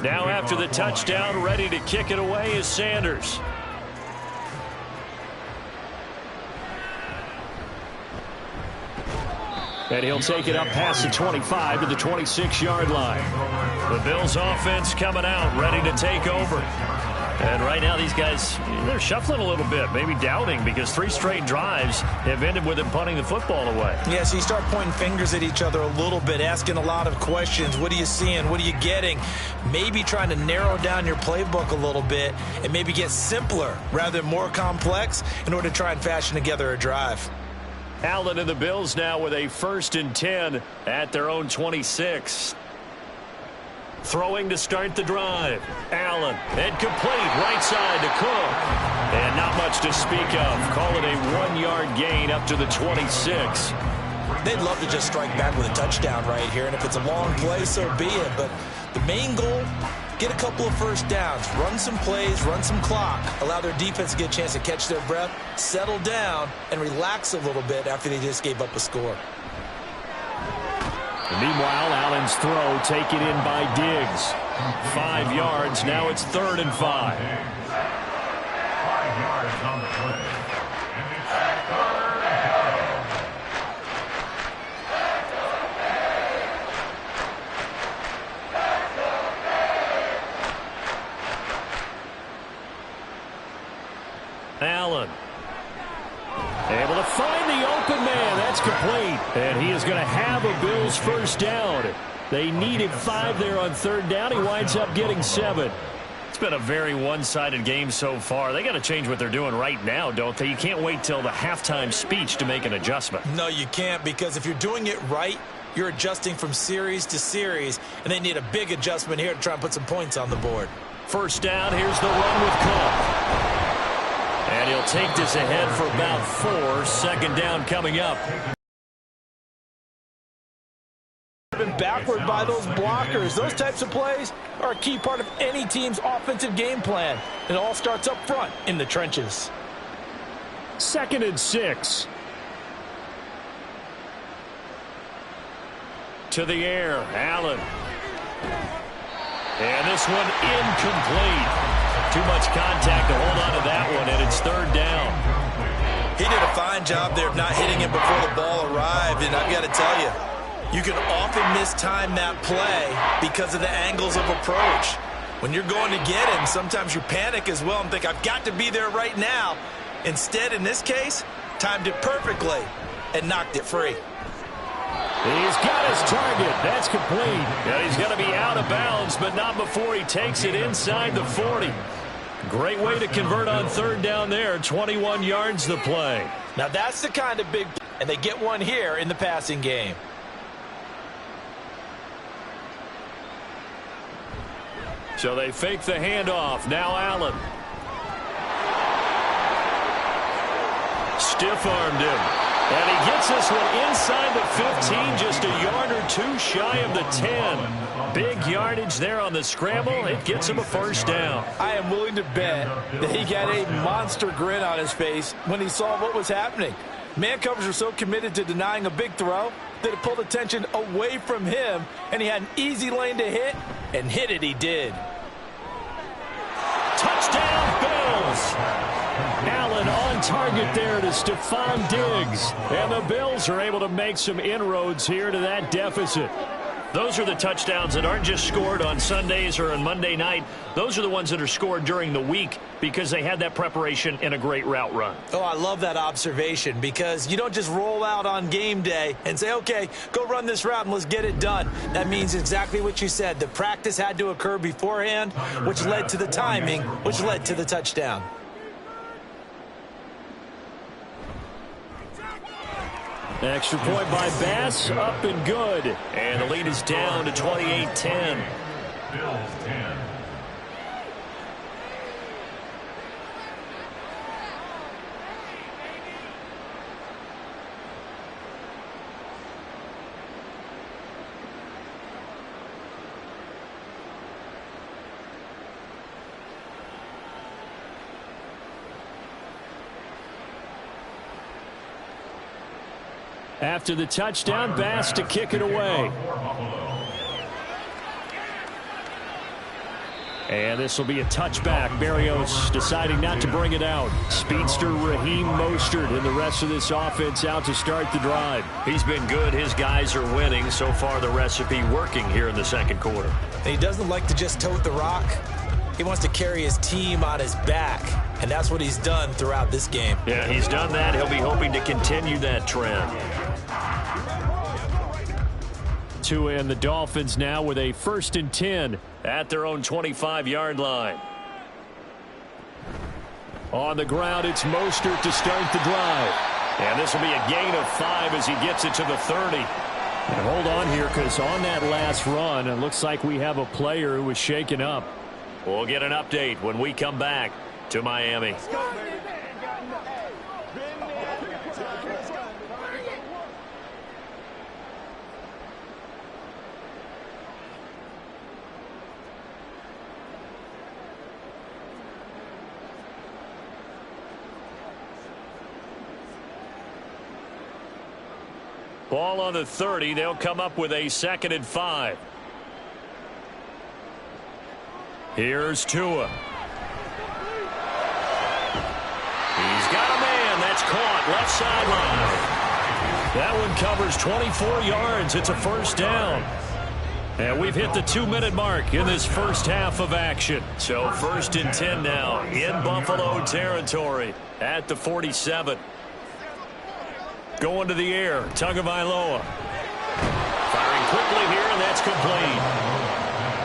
Now after the touchdown, ready to kick it away is Sanders. And he'll take it up past the 25 to the 26-yard line. The Bills offense coming out, ready to take over. And right now, these guys, they're shuffling a little bit, maybe doubting, because 3 straight drives have ended with them punting the football away. Yeah, so you start pointing fingers at each other a little bit, asking a lot of questions. What are you seeing? What are you getting? Maybe trying to narrow down your playbook a little bit and maybe get simpler rather than more complex in order to try and fashion together a drive. Allen and the Bills now with a 1st and 10 at their own 26. Throwing to start the drive. Allen, and complete right side to Cook. And not much to speak of. Call it a 1-yard gain up to the 26. They'd love to just strike back with a touchdown right here, and if it's a long play, so be it. But the main goal, get a couple of first downs, run some plays, run some clock, allow their defense to get a chance to catch their breath, settle down, and relax a little bit after they just gave up a score. Meanwhile, Allen's throw taken in by Diggs. 5 yards. Now it's 3rd and 5. 5 yards on the play. And it's 3rd and Allen. Able to find the open man. That's complete. And he is going to have a Bills 1st down. They needed 5 there on 3rd down. He winds up getting 7. It's been a very one-sided game so far. They got to change what they're doing right now, don't they? You can't wait till the halftime speech to make an adjustment. No, you can't, because if you're doing it right, you're adjusting from series to series, and they need a big adjustment here to try and put some points on the board. 1st down. Here's the run with Cook. And he'll take this ahead for about 4. 2nd down coming up. Been backward by those blockers. Those types of plays are a key part of any team's offensive game plan. It all starts up front in the trenches. 2nd and 6. To the air, Allen. And this one incomplete. Too much contact to hold on to that one, and it's 3rd down. He did a fine job there of not hitting him before the ball arrived, and I've got to tell you, you can often mistime that play because of the angles of approach. When you're going to get him, sometimes you panic as well and think, I've got to be there right now. Instead, in this case, timed it perfectly and knocked it free. He's got his target. That's complete. And he's going to be out of bounds, but not before he takes it inside the 40. Great way to convert on 3rd down there. 21 yards the play. Now that's the kind of big, and they get one here in the passing game. So they fake the handoff. Now Allen. Stiff-armed him. And he gets this one inside the 15, just a yard or 2 shy of the 10. Big yardage there on the scramble. It gets him a 1st down. I am willing to bet that he got a monster grin on his face when he saw what was happening. Man covers are so committed to denying a big throw that it pulled attention away from him, and he had an easy lane to hit, and hit it he did. Touchdown, Bills! Allen on target there to Stephon Diggs. And the Bills are able to make some inroads here to that deficit. Those are the touchdowns that aren't just scored on Sundays or on Monday night. Those are the ones that are scored during the week because they had that preparation and a great route run. Oh, I love that observation, because you don't just roll out on game day and say, okay, go run this route and let's get it done. That means exactly what you said. The practice had to occur beforehand, which led to the timing, which led to the touchdown. Extra point by Bass, up and good. And the lead is down to 28-10. Bills 10. After the touchdown, Bass to kick it away. And this will be a touchback. Berrios deciding not to bring it out. Speedster Raheem Mostert and the rest of this offense out to start the drive. He's been good. His guys are winning. So far, the recipe working here in the 2nd quarter. And he doesn't like to just tote the rock. He wants to carry his team on his back, and that's what he's done throughout this game. Yeah, he's done that. He'll be hoping to continue that trend. Tua and the Dolphins now with a 1st and 10 at their own 25-yard line. On the ground, it's Mostert to start the drive. And this will be a gain of 5 as he gets it to the 30. And hold on here, because on that last run, it looks like we have a player who was shaken up. We'll get an update when we come back to Miami. Ball on the 30. They'll come up with a 2nd and 5. Here's Tua. He's got a man. That's caught. Left sideline. That one covers 24 yards. It's a 1st down. And we've hit the 2-minute mark in this first half of action. So 1st and 10 now in Buffalo territory at the 47. Going to the air, Tagovailoa. Firing quickly here, and that's complete.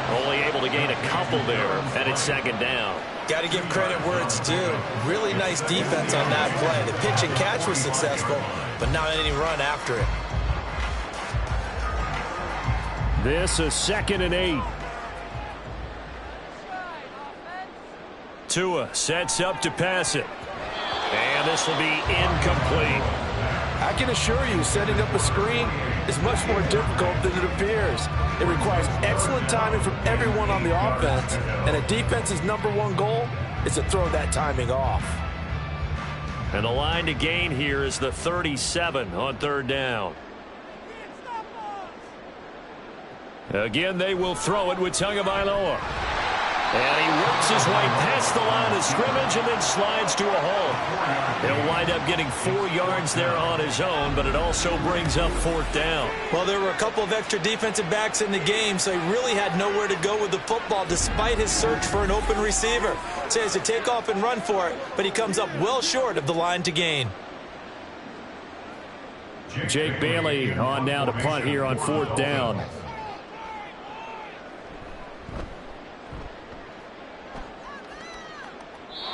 Only able to gain a couple there, and it's 2nd down. Got to give credit where it's due. Really nice defense on that play. The pitch and catch was successful, but not any run after it. This is 2nd and 8. Tua sets up to pass it. And this will be incomplete. I can assure you, setting up a screen is much more difficult than it appears. It requires excellent timing from everyone on the offense, and a defense's #1 goal is to throw that timing off. And the line to gain here is the 37 on 3rd down. Again, they will throw it with Tagovailoa. And he works his way past the line of scrimmage and then slides to a hole. He'll wind up getting 4 yards there on his own, but it also brings up 4th down. Well, there were a couple of extra defensive backs in the game, so he really had nowhere to go with the football despite his search for an open receiver. So he has to take off and run for it, but he comes up well short of the line to gain. Jake Bailey on now to punt here on 4th down.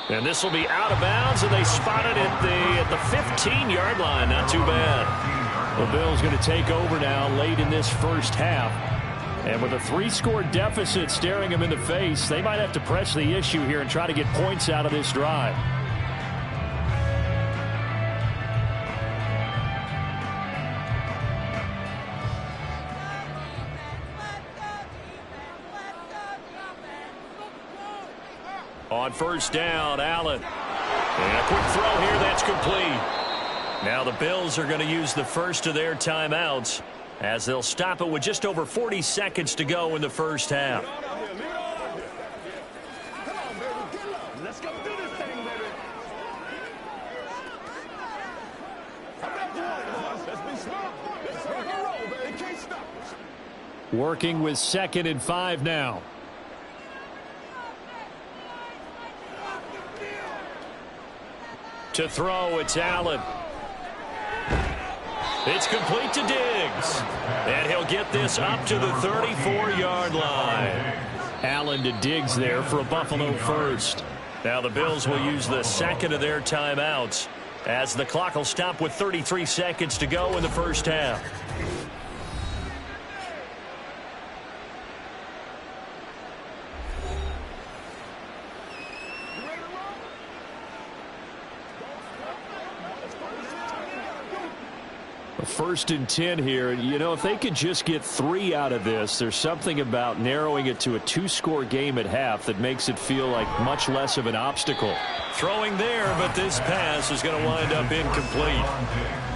And this will be out of bounds, and they spot it at the 15-yard line. Not too bad. The Bills going to take over now late in this first half. And with a 3-score deficit staring them in the face, they might have to press the issue here and try to get points out of this drive. On 1st down, Allen. And a quick throw here, that's complete. Now the Bills are going to use the first of their timeouts as they'll stop it with just over 40 seconds to go in the first half. Working with 2nd and 5 now. To throw, it's Allen. It's complete to Diggs. And he'll get this up to the 34-yard line. Allen to Diggs there for a Buffalo first. Now the Bills will use the 2nd of their timeouts as the clock will stop with 33 seconds to go in the first half. First and 10 here. You know, if they could just get 3 out of this, there's something about narrowing it to a 2-score game at half that makes it feel like much less of an obstacle. Throwing there, but this pass is going to wind up incomplete.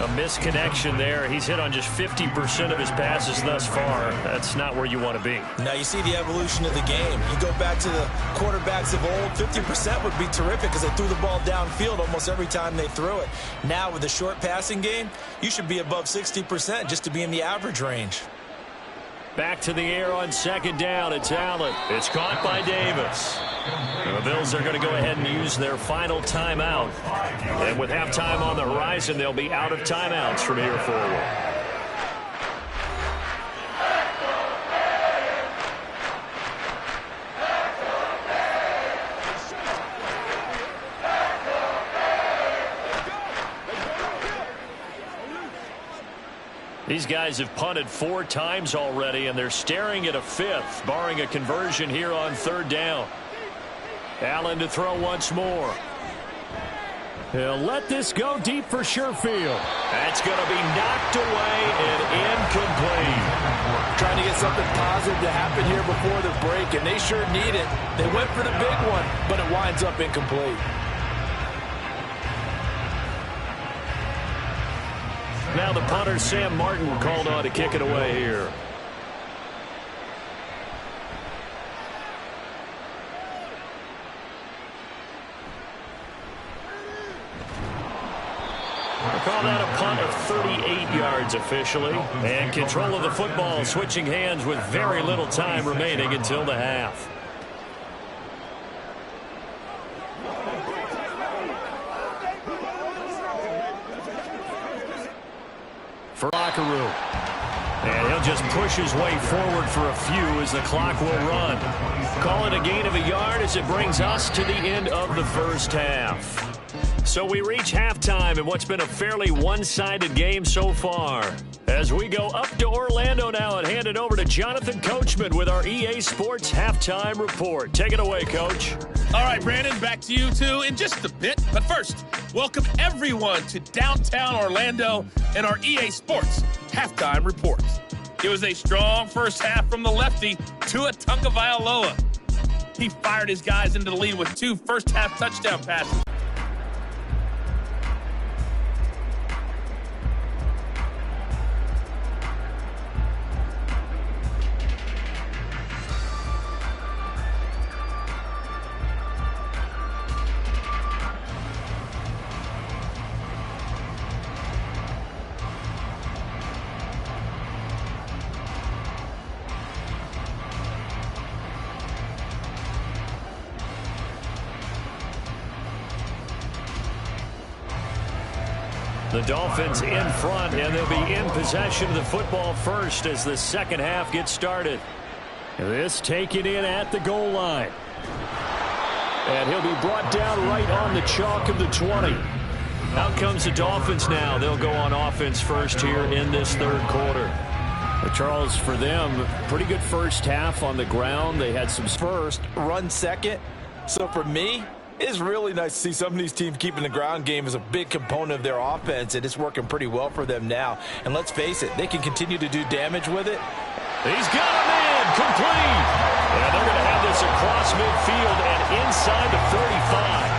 A misconnection there. He's hit on just 50% of his passes thus far. That's not where you want to be. Now you see the evolution of the game. You go back to the quarterbacks of old, 50% would be terrific because they threw the ball downfield almost every time they threw it. Now with the short passing game, you should be above 60% just to be in the average range. Back to the air on 2nd down. It's Allen. It's caught by Davis. The Bills are going to go ahead and use their final timeout. And with halftime on the horizon, they'll be out of timeouts from here forward. These guys have punted 4 times already, and they're staring at a 5th, barring a conversion here on 3rd down. Allen to throw once more. He'll let this go deep for Sherfield. That's going to be knocked away and incomplete. Trying to get something positive to happen here before the break, and they sure need it. They went for the big one, but it winds up incomplete. Now the punter, Sam Martin, called on to kick it away here. We'll call that a punt of 38 yards officially. And control of the football switching hands with very little time remaining until the half. For locker room. And he'll just push his way forward for a few as the clock will run. Call it a gain of a yard as it brings us to the end of the first half. So we reach halftime in what's been a fairly one-sided game so far. As we go up to Orlando now and hand it over to Jonathan Coachman with our EA Sports Halftime Report. Take it away, Coach. All right, Brandon, back to you two in just a bit. But first, welcome everyone to downtown Orlando and our EA Sports Halftime Report. It was a strong first half from the lefty, Tua Tagovailoa. He fired his guys into the lead with 2 first-half touchdown passes. The Dolphins in front, and they'll be in possession of the football first as the second half gets started. This taken in at the goal line. And he'll be brought down right on the chalk of the 20. Out comes the Dolphins now. They'll go on offense first here in this 3rd quarter. But Charles, for them, pretty good first half on the ground. They had some first, run second. So for me, it's really nice to see some of these teams keeping the ground game as a big component of their offense, and it's working pretty well for them now. And let's face it, they can continue to do damage with it. He's got him in, complete. And they're going to have this across midfield and inside the 35.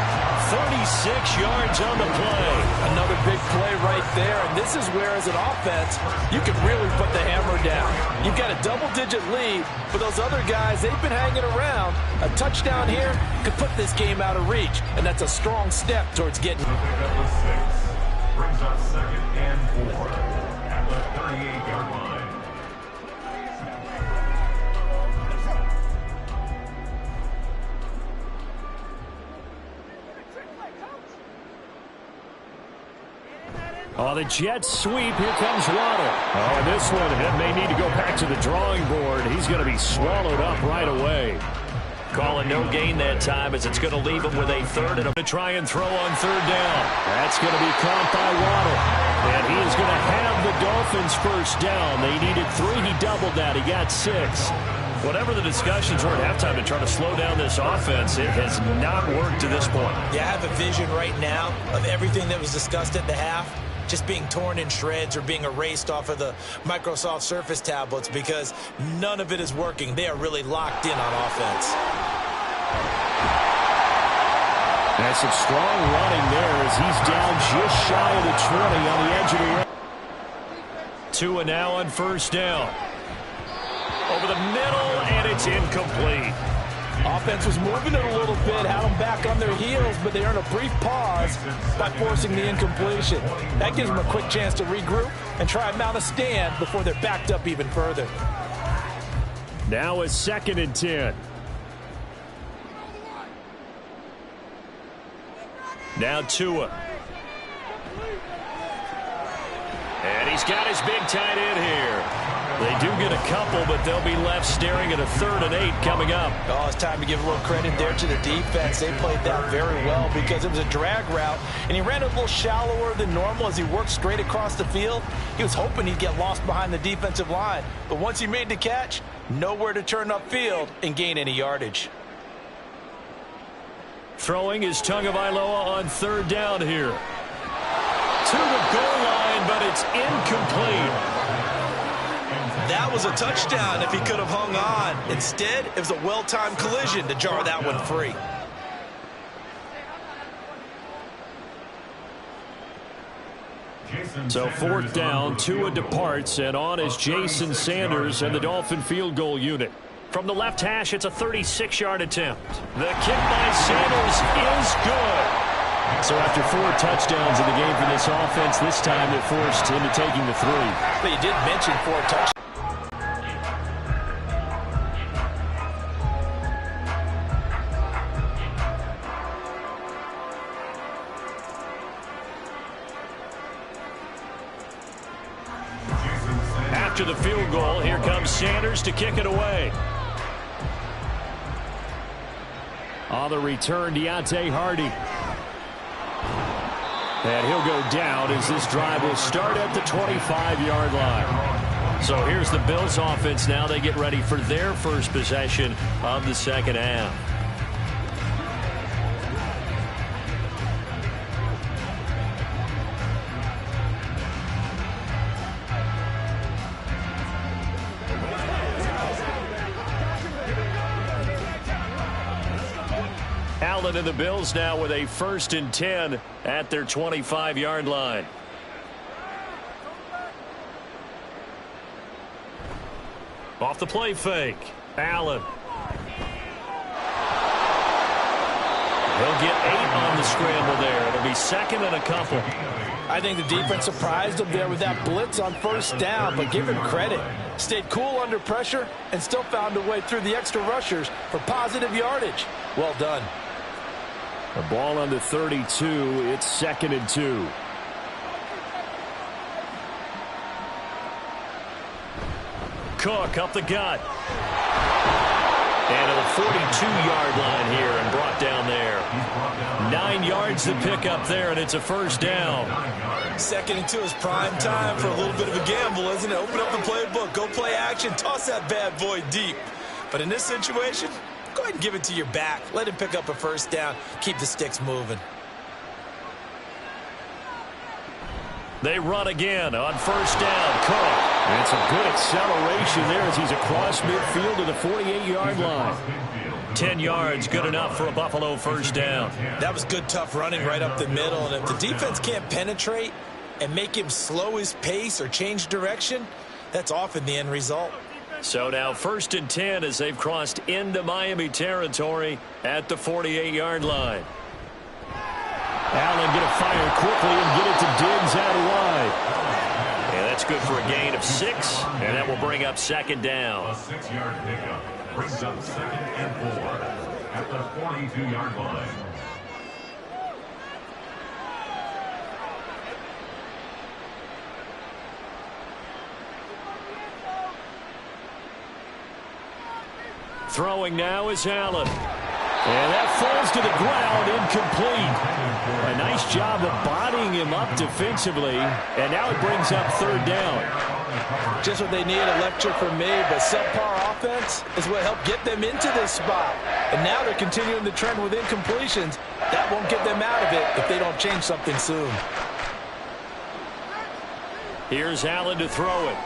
36 yards on the play. Another big play right there, and this is where, as an offense, you can really put the hammer down. You've got a double-digit lead, but those other guys, they've been hanging around. A touchdown here could put this game out of reach, and that's a strong step towards getting. Number 6 brings up 2nd and 4 at the 38-yard line. Oh, the Jets sweep. Here comes Waddle. Oh, and this one, it may need to go back to the drawing board. He's going to be swallowed up right away. Calling no gain that time as it's going to leave him with a 3rd and to try and throw on 3rd down. That's going to be caught by Waddle. And he is going to have the Dolphins first down. They needed 3. He doubled that. He got 6. Whatever the discussions were at halftime to try to slow down this offense, it has not worked to this point. Yeah, I have a vision right now of everything that was discussed at the half just being torn in shreds or being erased off of the Microsoft Surface tablets because none of it is working. They are really locked in on offense. That's some strong running there as he's down just shy of the 20 on the edge of the line. Tua now on first down. Over the middle, and it's incomplete. Offense was moving it a little bit, had them back on their heels, but they earned a brief pause by forcing the incompletion. That gives them a quick chance to regroup and try and mount a stand before they're backed up even further. Now a 2nd and 10. Now Tua. And he's got his big tight end here. They do get a couple, but they'll be left staring at a 3rd and 8 coming up. Oh, it's time to give a little credit there to the defense. They played that very well because it was a drag route, and he ran a little shallower than normal as he worked straight across the field. He was hoping he'd get lost behind the defensive line, but once he made the catch, nowhere to turn upfield and gain any yardage. Throwing is Tagovailoa on 3rd down here. To the goal line, but it's incomplete. That was a touchdown if he could have hung on. Instead, it was a well-timed collision to jar that one free. So 4th down, Tua departs, and on is Jason Sanders and the Dolphin field goal unit. From the left hash, it's a 36-yard attempt. The kick by Sanders is good. So after 4 touchdowns in the game for this offense, this time they're forced into taking the 3. But you did mention 4 touchdowns. After the field goal, here comes Sanders to kick it away. On the return, Deontay Hardy. And he'll go down as this drive will start at the 25-yard line. So here's the Bills offense now. They get ready for their first possession of the second half. Allen and the Bills now with a 1st and 10 at their 25-yard line. Off the play fake. Allen. He'll get 8 on the scramble there. It'll be 2nd and a couple. I think the defense surprised him there with that blitz on 1st down, but give him credit. Stayed cool under pressure and still found a way through the extra rushers for positive yardage. Well done. The ball on the 32. It's 2nd and 2. Cook up the gut. And to the 42-yard line here and brought down there. 9 yards to pick up there, and it's a 1st down. 2nd and 2 is prime time for a little bit of a gamble, isn't it? Open up the playbook, go play action, toss that bad boy deep. But in this situation, go ahead and give it to your back. Let him pick up a 1st down. Keep the sticks moving. They run again on 1st down. Cook. And some good acceleration there as he's across midfield to the 48-yard line. 10 yards, good enough for a Buffalo 1st down. That was good, tough running right up the middle. And if the defense can't penetrate and make him slow his pace or change direction, that's often the end result. So now 1st and 10 as they've crossed into Miami territory at the 48-yard line. Allen going to fire quickly and get it to Diggs out wide. And that's good for a gain of 6, and that will bring up 2nd down. A 6-yard pickup brings up 2nd and 4 at the 42-yard line. Throwing now is Allen. And that falls to the ground, incomplete. A nice job of bodying him up defensively. And now it brings up 3rd down. Just what they need, a lecture from me, but subpar offense is what helped get them into this spot. And now they're continuing the trend with incompletions. That won't get them out of it if they don't change something soon. Here's Allen to throw it.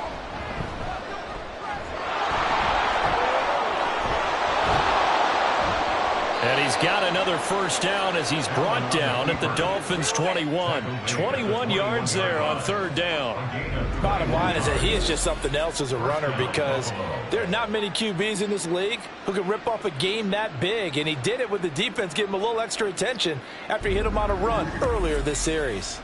And he's got another 1st down as he's brought down at the Dolphins' 21. 21 yards there on 3rd down. Bottom line is that he is just something else as a runner because there are not many QBs in this league who can rip off a game that big, and he did it with the defense giving him a little extra attention after he hit him on a run earlier this series.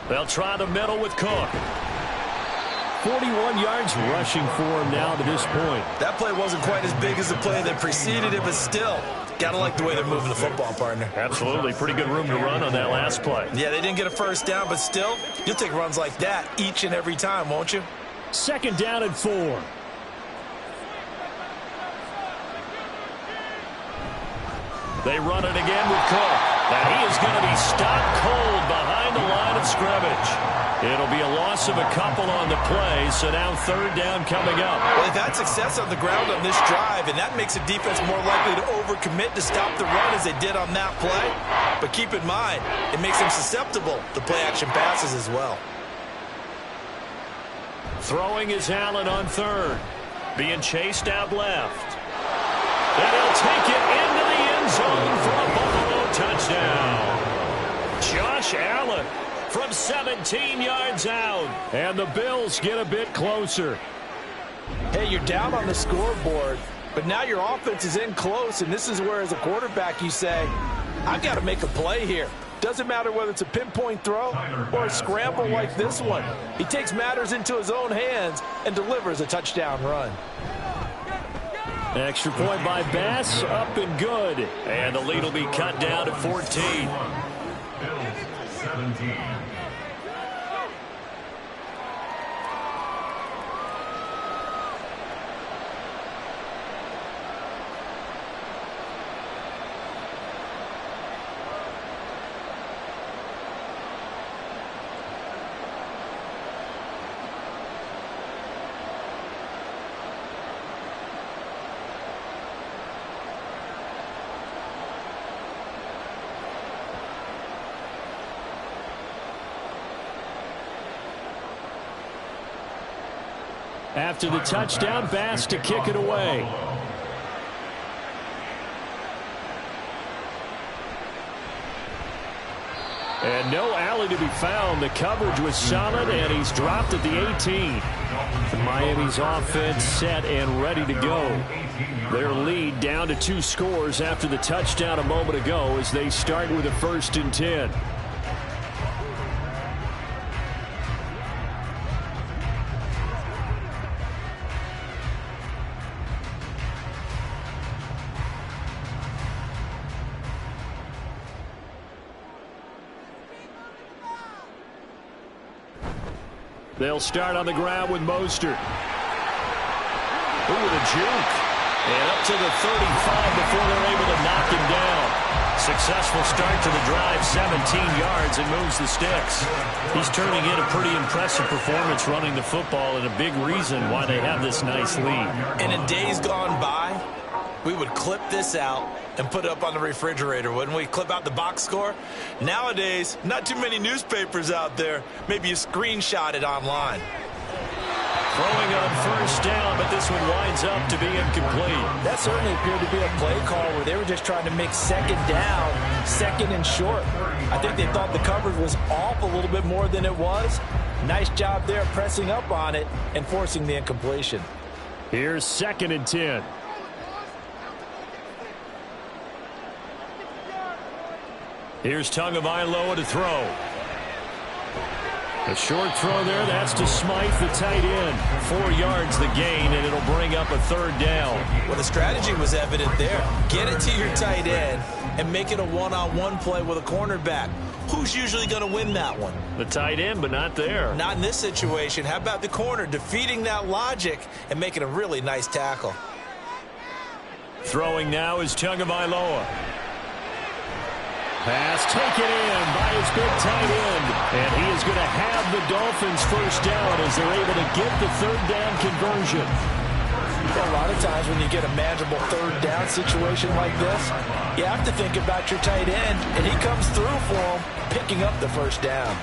They'll try the middle with Cook. 41 yards rushing for him now to this point. That play wasn't quite as big as the play that preceded it, but still, got to like the way they're moving the football, partner. Absolutely. Pretty good room to run on that last play. Yeah, they didn't get a first down, but still, you'll take runs like that each and every time, won't you? 2nd down and 4. They run it again with Cook. And he is going to be stopped cold behind the line of scrimmage. It'll be a loss of a couple on the play, so now 3rd down coming up. Well, they've had success on the ground on this drive, and that makes a defense more likely to overcommit to stop the run as they did on that play. But keep in mind, it makes them susceptible to play-action passes as well. Throwing is Allen on 3rd. Being chased out left. And he'll take it into the end zone for a Buffalo touchdown. Josh Allen from 17 yards out. And the Bills get a bit closer. Hey, you're down on the scoreboard, but now your offense is in close, and this is where, as a quarterback, you say, I've got to make a play here. Doesn't matter whether it's a pinpoint throw or a scramble like this one. He takes matters into his own hands and delivers a touchdown run. Extra point by Bass, up and good. And the lead will be cut down to 14. Bills 17. After the touchdown, Bass to kick it away. And no alley to be found. The coverage was solid, and he's dropped at the 18. Miami's offense set and ready to go. Their lead down to 2 scores after the touchdown a moment ago as they start with a 1st and 10. They'll start on the ground with Mostert. Ooh, the juke. And up to the 35 before they're able to knock him down. Successful start to the drive, 17 yards, and moves the sticks. He's turning in a pretty impressive performance running the football, and a big reason why they have this nice lead. And in days gone by, we would clip this out and put it up on the refrigerator, wouldn't we? Clip out the box score. Nowadays, not too many newspapers out there. Maybe you screenshot it online. Throwing on 1st down, but this one winds up to be incomplete. That certainly appeared to be a play call where they were just trying to make 2nd down, 2nd and short. I think they thought the coverage was off a little bit more than it was. Nice job there pressing up on it and forcing the incompletion. Here's 2nd and 10. Here's Tagovailoa to throw. A short throw there. That's to Smythe, the tight end. 4 yards the gain, and it'll bring up a 3rd down. Well, the strategy was evident there. Get it to your tight end and make it a one-on-one play with a cornerback. Who's usually going to win that one? The tight end, but not there. Not in this situation. How about the corner defeating that logic and making a really nice tackle? Throwing now is Tagovailoa. Pass taken in by his big tight end. And he is going to have the Dolphins 1st down as they're able to get the 3rd down conversion. A lot of times when you get a manageable 3rd down situation like this, you have to think about your tight end, and he comes through for him, picking up the 1st down.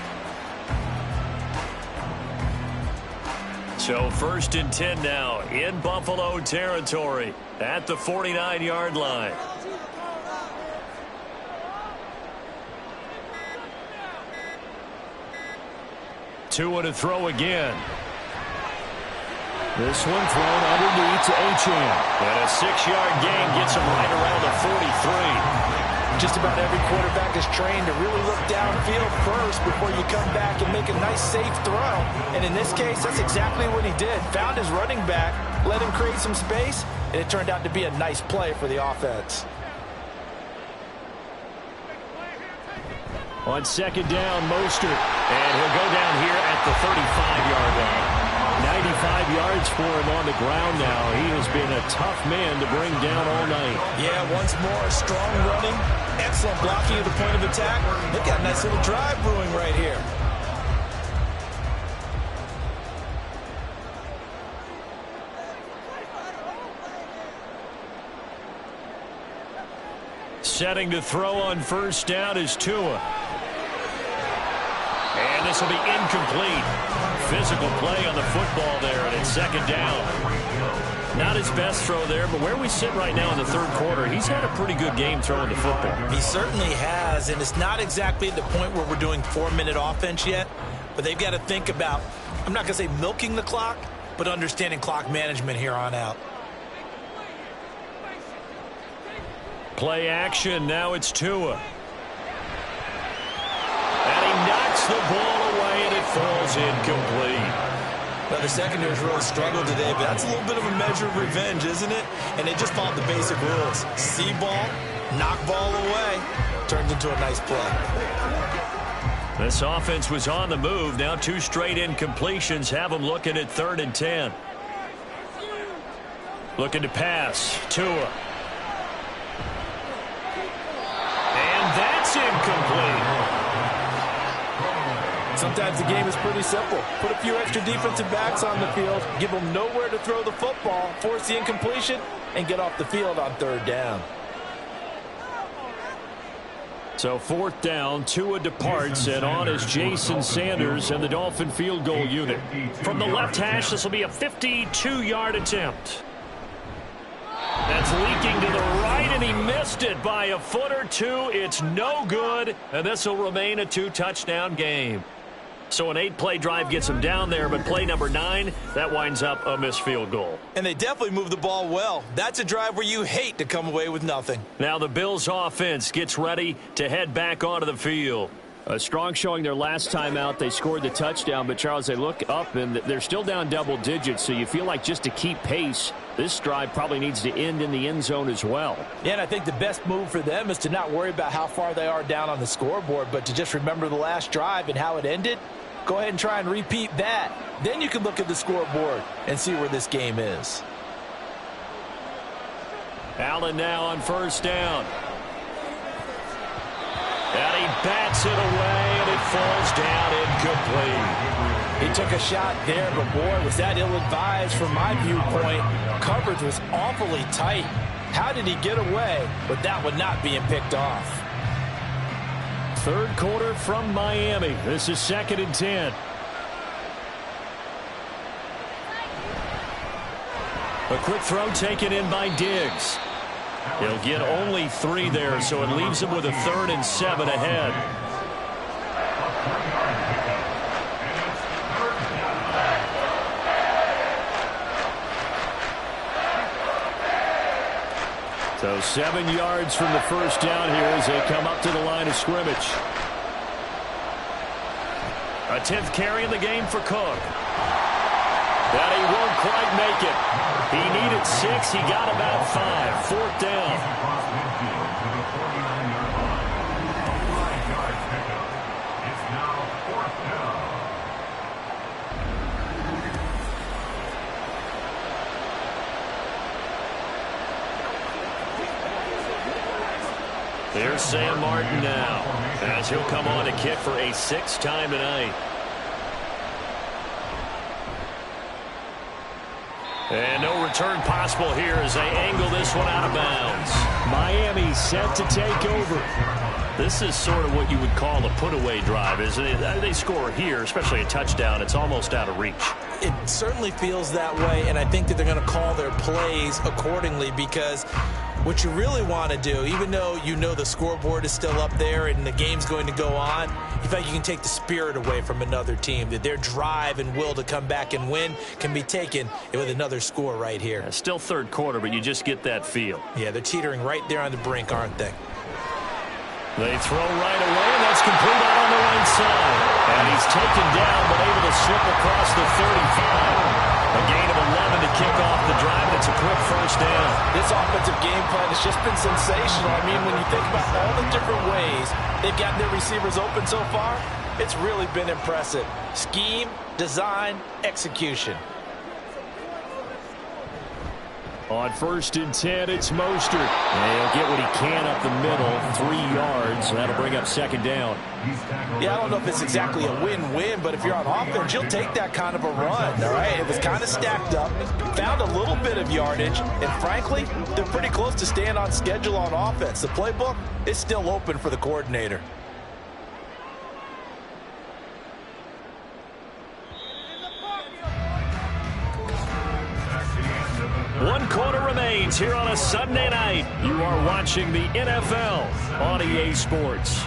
So 1st and 10 now in Buffalo territory at the 49-yard line. Tua to throw again. This one thrown underneath to Achane. And a 6-yard gain gets him right around the 43. Just about every quarterback is trained to really look downfield first before you come back and make a nice, safe throw. And in this case, that's exactly what he did. Found his running back, let him create some space, and it turned out to be a nice play for the offense. On second down, Mostert. And he'll go down here at the 35-yard line. 95 yards for him on the ground now. He has been a tough man to bring down all night. Yeah, once more, strong running, excellent blocking at the point of attack. They've got a nice little drive brewing right here. Setting to throw on first down is Tua. And this will be incomplete. Physical play on the football there, and it's second down. Not his best throw there, but where we sit right now in the third quarter, he's had a pretty good game throwing the football. He certainly has, and it's not exactly at the point where we're doing 4-minute offense yet, but they've got to think about, I'm not going to say milking the clock, but understanding clock management here on out. Play action, now it's Tua. And he knocks the ball away, and it falls incomplete. Well, the secondary's really struggled today, but that's a little bit of a measure of revenge, isn't it? And they just followed the basic rules. See ball, knock ball away. Turns into a nice play. This offense was on the move. Now 2 straight incompletions have them looking at 3rd and 10. Looking to pass. Tua. And that's incomplete. Sometimes the game is pretty simple. Put a few extra defensive backs on the field, give them nowhere to throw the football, force the incompletion, and get off the field on 3rd down. So 4th down, Tua departs, and on is Jason Sanders and the Dolphin field goal unit. From the left hash, this will be a 52-yard attempt. That's leaking to the right, and he missed it by a foot or two. It's no good, and this will remain a 2-touchdown game. So an 8-play drive gets him down there, but play number 9, that winds up a missed field goal. And they definitely moved the ball well. That's a drive where you hate to come away with nothing. Now the Bills offense gets ready to head back onto the field. A strong showing their last time out. They scored the touchdown, but Charles, they look up and they're still down double digits, so you feel like just to keep pace, this drive probably needs to end in the end zone as well. Yeah, and I think the best move for them is to not worry about how far they are down on the scoreboard, but to just remember the last drive and how it ended. Go ahead and try and repeat that. Then you can look at the scoreboard and see where this game is. Allen now on first down. And he bats it away, and it falls down incomplete. He took a shot there, but boy, was that ill-advised from my viewpoint. Coverage was awfully tight. How did he get away with that one not being picked off? Third quarter from Miami. This is 2nd and 10. A quick throw taken in by Diggs. He'll get only 3 there, so it leaves him with a 3rd and 7 ahead. So 7 yards from the first down here as they come up to the line of scrimmage. A 10th carry in the game for Cook. But he won't quite make it. He needed 6. He got about 5. 4th down. It's now 4th down. There's Sam Martin now, as he'll come on to kick for a 6th time tonight. And no return possible here as they angle this one out of bounds. Miami set to take over. This is sort of what you would call a put-away drive, isn't it? They score here, especially a touchdown. It's almost out of reach. It certainly feels that way, and I think that they're going to call their plays accordingly because what you really want to do, even though you know the scoreboard is still up there and the game's going to go on, you feel like you can take the spirit away from another team, that their drive and will to come back and win can be taken with another score right here. Still third quarter, but you just get that feel. Yeah, they're teetering right there on the brink, aren't they? They throw right away, and that's complete out on the right side. And he's taken down, but able to slip across the 35. A gain of 11 to kick off the drive. It's a quick first down. This offensive game plan has just been sensational. I mean, when you think about all the different ways they've gotten their receivers open so far, it's really been impressive. Scheme, design, execution. On 1st and 10, it's Mostert. And he'll get what he can up the middle, 3 yards. And that'll bring up 2nd down. Yeah, I don't know if it's exactly a win-win, but if you're on offense, you'll take that kind of a run, all right? It was kind of stacked up, found a little bit of yardage, and frankly, they're pretty close to staying on schedule on offense. The playbook is still open for the coordinator. One quarter remains here on a Sunday night. You are watching the NFL on EA Sports.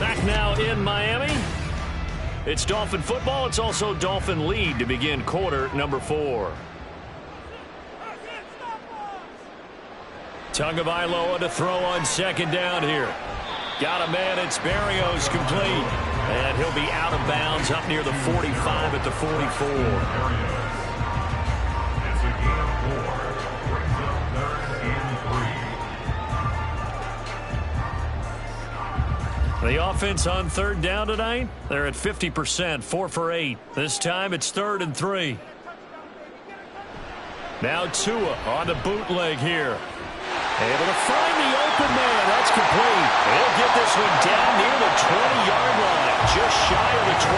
Back now in Miami. It's Dolphin football. It's also Dolphin lead to begin quarter number 4. Tagovailoa to throw on 2nd down here. Got a man. It's Berrios complete. And he'll be out of bounds up near the 45 at the 44. The offense on 3rd down tonight, they're at 50%, 4 for 8. This time it's 3rd and 3. Now Tua on the bootleg here. Able to find the open man. That's complete. He'll get this one down near the 20-yard line, just shy of the 20.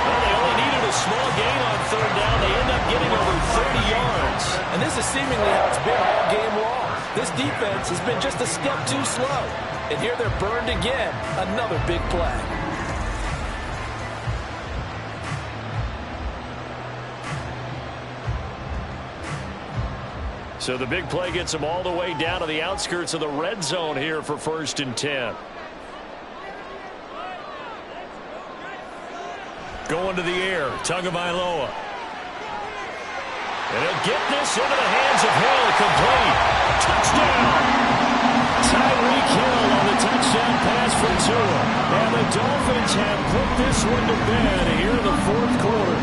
Well, they only needed a small gain on 3rd down. They end up getting over 30 yards. And this is seemingly how it's been all game long. This defense has been just a step too slow. And here they're burned again. Another big play. So the big play gets them all the way down to the outskirts of the red zone here for 1st and 10. Going to the air, Tagovailoa. And he'll get this into the hands of Hill, complete. Touchdown! Tyreek Hill on the touchdown pass for Tua. And the Dolphins have put this one to bed here in the 4th quarter.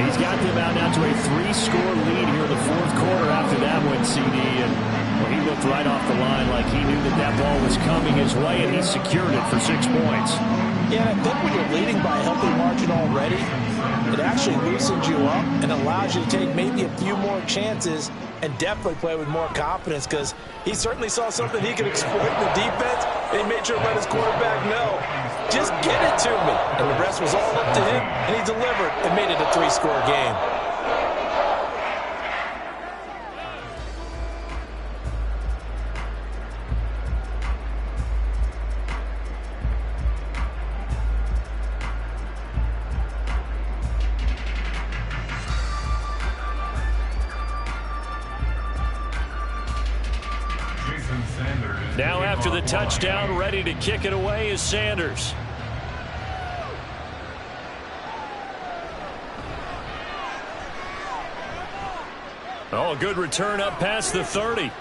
He's got them out now to a 3-score lead here in the 4th quarter after that one, CD. And well, he looked right off the line like he knew that that ball was coming his way, and he secured it for 6 points. Yeah, I think when you're leading by a healthy margin already, it actually loosens you up and allows you to take maybe a few more chances and definitely play with more confidence, because he certainly saw something he could exploit in the defense, and he made sure to let his quarterback know, just get it to me. And the rest was all up to him, and he delivered and made it a 3-score game. Now after the touchdown, ready to kick it away is Sanders. Oh, a good return up past the 30.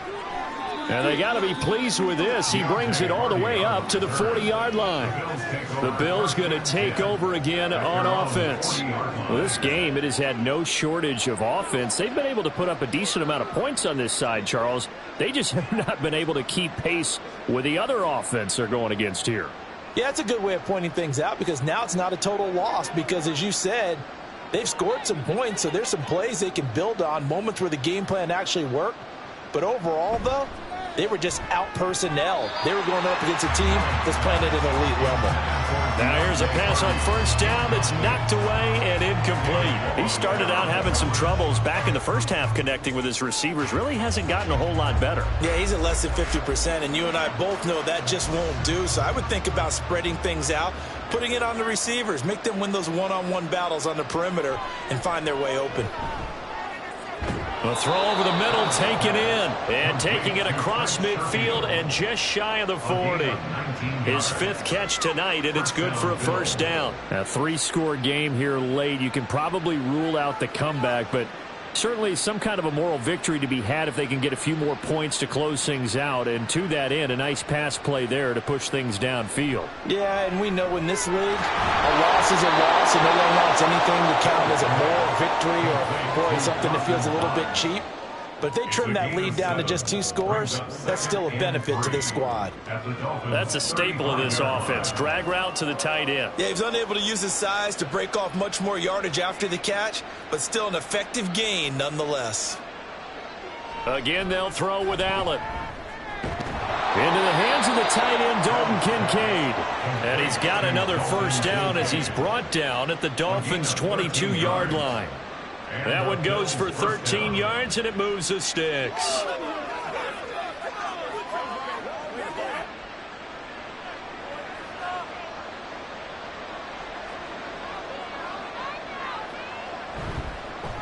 And they got to be pleased with this. He brings it all the way up to the 40-yard line. The Bills going to take over again on offense. Well, this game, it has had no shortage of offense. They've been able to put up a decent amount of points on this side, Charles. They just have not been able to keep pace with the other offense they're going against here. Yeah, it's a good way of pointing things out, because now it's not a total loss, because as you said, they've scored some points, so there's some plays they can build on, moments where the game plan actually worked. But overall, though, they were just out-personnel. They were going up against a team that's playing at an elite level. Now here's a pass on 1st down that's knocked away and incomplete. He started out having some troubles back in the first half connecting with his receivers. Really hasn't gotten a whole lot better. Yeah, he's at less than 50%, and you and I both know that just won't do. So I would think about spreading things out, putting it on the receivers, make them win those one-on-one battles on the perimeter and find their way open. A throw over the middle, taken in, and taking it across midfield and just shy of the 40. His 5th catch tonight, and it's good for a 1st down. A 3-score game here late. You can probably rule out the comeback, but Certainly some kind of a moral victory to be had if they can get a few more points to close things out. And to that end, a nice pass play there to push things downfield. Yeah, and we know in this league, a loss is a loss, and no one wants anything to count as a moral victory or boy, something that feels a little bit cheap. But if they trim that lead down to just 2 scores, that's still a benefit to this squad. That's a staple of this offense. Drag route to the tight end. Yeah, he's unable to use his size to break off much more yardage after the catch, but still an effective gain nonetheless. Again, they'll throw with Allen. Into the hands of the tight end, Dalton Kincaid. And he's got another first down as he's brought down at the Dolphins' 22-yard line. That one goes for 13 yards, and it moves the sticks.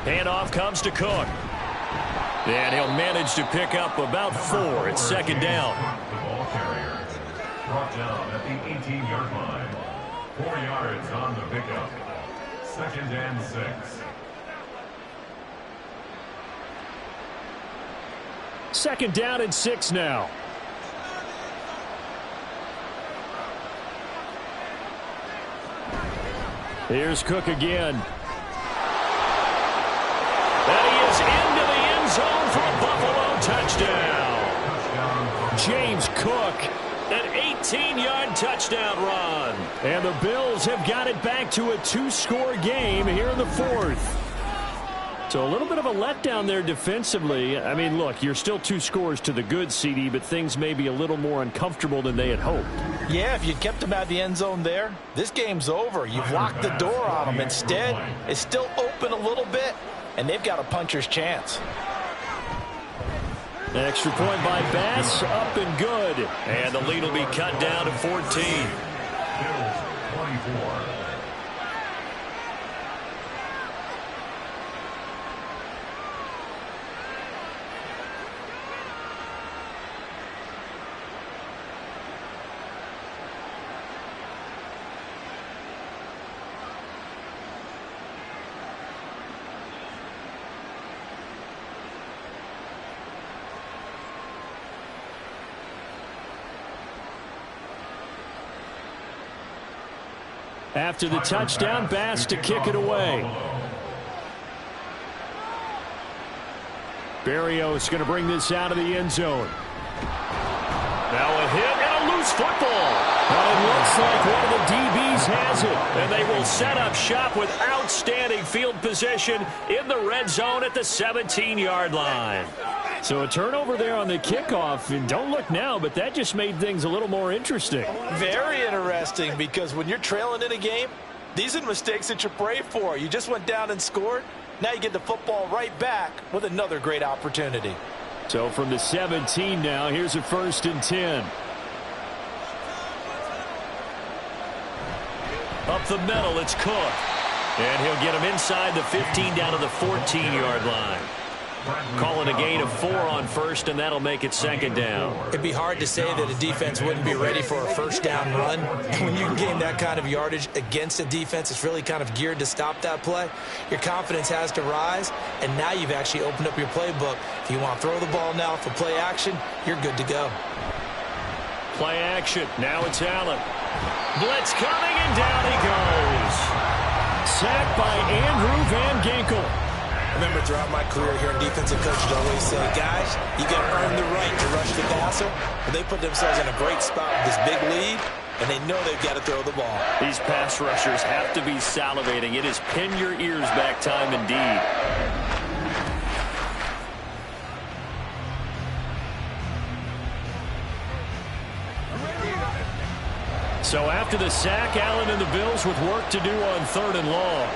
Handoff comes to Cook. And he'll manage to pick up about 4. It's second down. The ball carrier brought down at the 18-yard line. 4 yards on the pickup. Second and 6. Second down and 6 now. Here's Cook again. And he is into the end zone for a Buffalo touchdown. James Cook, an 18-yard touchdown run. And the Bills have got it back to a 2-score game here in the 4th. So a little bit of a letdown there defensively. I mean, look, you're still 2 scores to the good, CD, but things may be a little more uncomfortable than they had hoped. Yeah, if you kept them out of the end zone there, this game's over. You've locked the door on them. Instead, it's still open a little bit, and they've got a puncher's chance. Extra point by Bass, up and good. And the lead will be cut down to 14. Bills 24. After the touchdown, Bass to kick it away. Berrios going to bring this out of the end zone. Now a hit and a loose football. But it looks like one of the DBs has it. And they will set up shop with outstanding field position in the red zone at the 17-yard line. So a turnover there on the kickoff, and don't look now, but that just made things a little more interesting. Very interesting, because when you're trailing in a game, these are the mistakes that you pray for. You just went down and scored. Now you get the football right back with another great opportunity. So from the 17 now, here's a 1st and 10. Up the middle, it's Cook. And he'll get him inside the 15 down to the 14-yard line. Calling a gain of 4 on 1st, and that'll make it 2nd down. It'd be hard to say that a defense wouldn't be ready for a 1st down run. When you can gain that kind of yardage against a defense, it's really kind of geared to stop that play. Your confidence has to rise, and now you've actually opened up your playbook. If you want to throw the ball now for play action, you're good to go. Play action. Now it's Allen. Blitz coming, and down he goes. Sacked by Andrew Van Ginkel. I remember throughout my career here in defensive coaches always say, guys, you got to earn the right to rush the passer. But they put themselves in a great spot with this big lead, and they know they've got to throw the ball. These pass rushers have to be salivating. It is pin your ears back time indeed. So after the sack, Allen and the Bills with work to do on 3rd and long.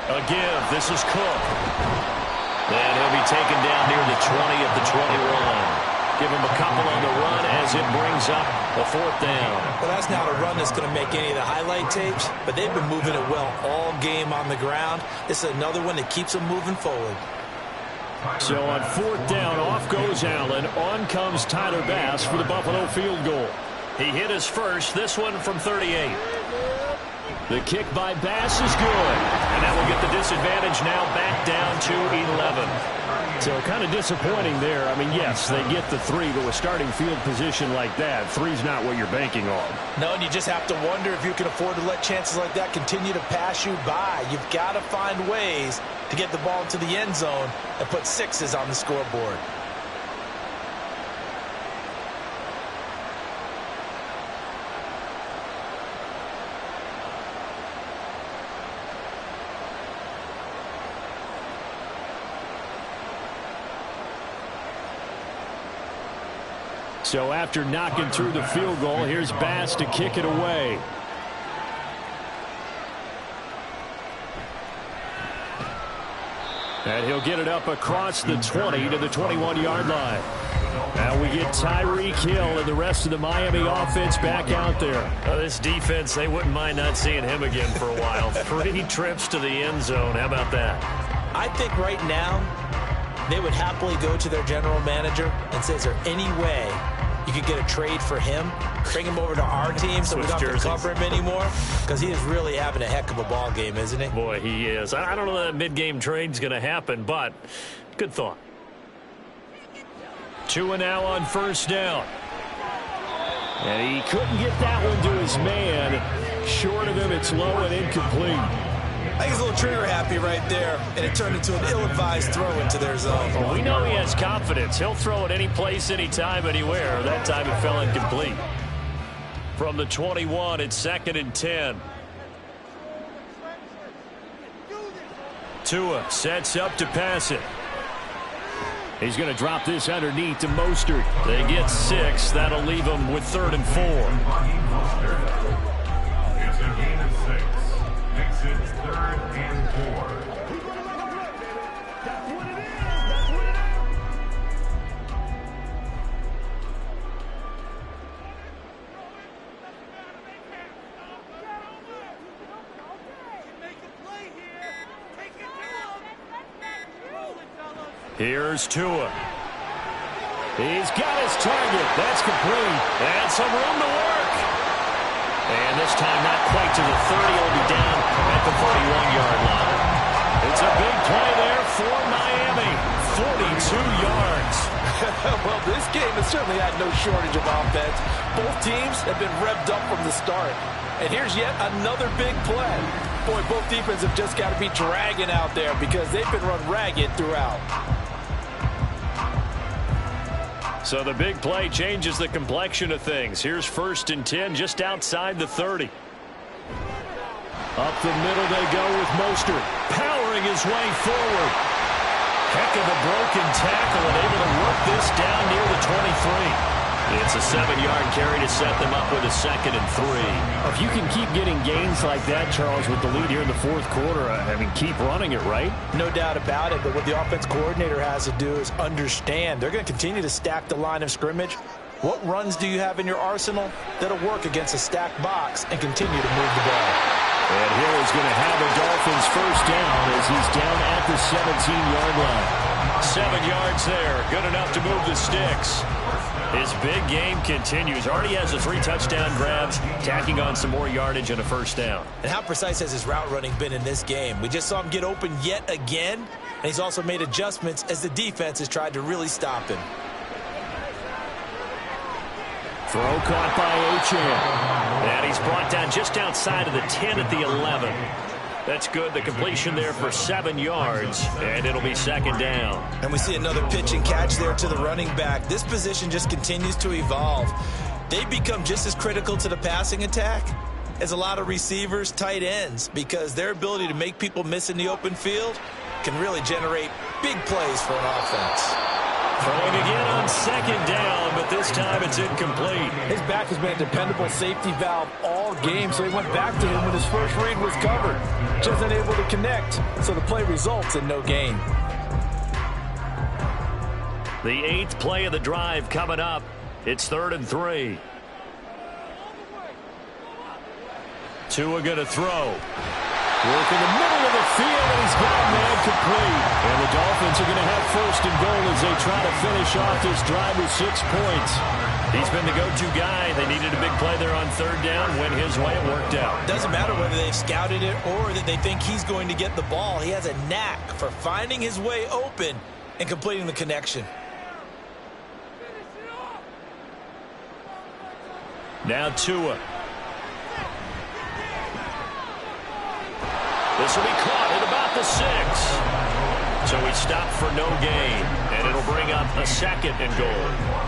Again, this is Cook. And he'll be taken down near the 20 at the 21. Give him a couple on the run as it brings up the 4th down. Well, that's not a run that's going to make any of the highlight tapes, but they've been moving it well all game on the ground. This is another one that keeps them moving forward. So on 4th down, off goes Allen. On comes Tyler Bass for the Buffalo field goal. He hit his first, this one from 38. The kick by Bass is good. And that will get the disadvantage now back down to 11. So kind of disappointing there. I mean, yes, they get the 3, but with starting field position like that, 3's not what you're banking on. No, and you just have to wonder if you can afford to let chances like that continue to pass you by. You've got to find ways to get the ball into the end zone and put 6s on the scoreboard. So after knocking through the field goal, here's Bass to kick it away. And he'll get it up across the 20 to the 21-yard line. Now we get Tyreek Hill and the rest of the Miami offense back out there. This defense, they wouldn't mind not seeing him again for a while. 3 trips to the end zone. How about that? I think right now they would happily go to their general manager and say, is there any way you could get a trade for him, bring him over to our team so we don't have to cover him anymore? Because he is really having a heck of a ball game, isn't he? Boy, he is. I don't know that mid-game trade's going to happen, but good thought. Tua now on first down. And he couldn't get that one to his man. Short of him, it's low and incomplete. I think he's a little trigger happy right there, and it turned into an ill-advised throw into their zone. Well, we know he has confidence. He'll throw it any place, anytime, anywhere. That time it fell incomplete. From the 21, it's 2nd and 10. Tua sets up to pass it. He's going to drop this underneath to Mostert. They get 6. That'll leave them with 3rd and 4. It's a gain of 6. Makes it 3rd and 4. Here's Tua. He's got his target. That's complete. And some room to work. And this time not quite to the 30. He'll be down at the 41-yard line. It's a big play there for Miami. 42 yards. Well, this game has certainly had no shortage of offense. Both teams have been revved up from the start. And here's yet another big play. Boy, both defenses have just got to be dragging out there because they've been run ragged throughout. So the big play changes the complexion of things. Here's 1st and 10 just outside the 30. Up the middle they go with Mostert, powering his way forward. Heck of a broken tackle and able to work this down near the 23. It's a 7-yard carry to set them up with a 2nd and 3. If you can keep getting gains like that, Charles, with the lead here in the 4th quarter, I mean, keep running it, right? No doubt about it, but what the offense coordinator has to do is understand they're going to continue to stack the line of scrimmage. What runs do you have in your arsenal that'll work against a stacked box and continue to move the ball? And Hill is going to have the Dolphins first down as he's down at the 17-yard line. 7 yards there, good enough to move the sticks. His big game continues. Already has the 3 touchdown grabs, tacking on some more yardage and a first down. And how precise has his route running been in this game? We just saw him get open yet again, and he's also made adjustments as the defense has tried to really stop him. Throw caught by Achane. And he's brought down just outside of the 10 at the 11. That's good. The completion there for 7 yards, and it'll be 2nd down. And we see another pitch and catch there to the running back. This position just continues to evolve. They become just as critical to the passing attack as a lot of receivers, tight ends, because their ability to make people miss in the open field can really generate big plays for an offense. Throwing again on 2nd down, but this time it's incomplete. His back has been a dependable safety valve all game, so he went back to him when his first read was covered. Just unable to connect, so the play results in no gain. The 8th play of the drive coming up. It's 3rd and 3. Tua going to throw. Work in the middle of the field, and he's got a man complete. And the Dolphins are going to have 1st and goal as they try to finish off this drive with 6 points. He's been the go-to guy. They needed a big play there on third down. Went his way. It worked out. Doesn't matter whether they've scouted it or that they think he's going to get the ball. He has a knack for finding his way open and completing the connection. Now Tua. This will be caught at about the 6. So he stopped for no gain, and it'll bring up a 2nd and goal.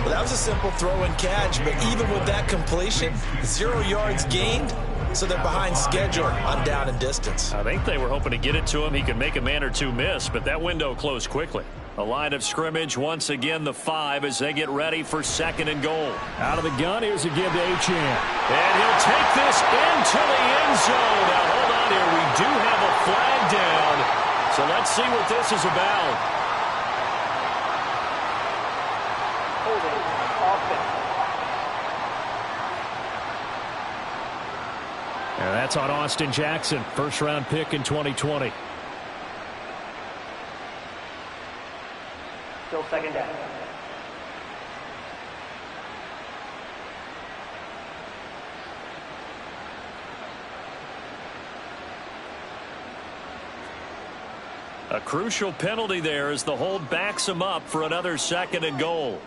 Well, that was a simple throw and catch, but even with that completion, 0 yards gained, so they're behind schedule on down and distance. I think they were hoping to get it to him. He could make a man or two miss, but that window closed quickly. A line of scrimmage, once again the 5 as they get ready for 2nd and goal. Out of the gun, here's a give to Achane. And he'll take this into the end zone. Now, hold on here. We do have a flag down. So let's see what this is about. Holding offense. And that's on Austin Jackson, first-round pick in 2020. Still 2nd down. A crucial penalty there as the hold backs him up for another 2nd and goal.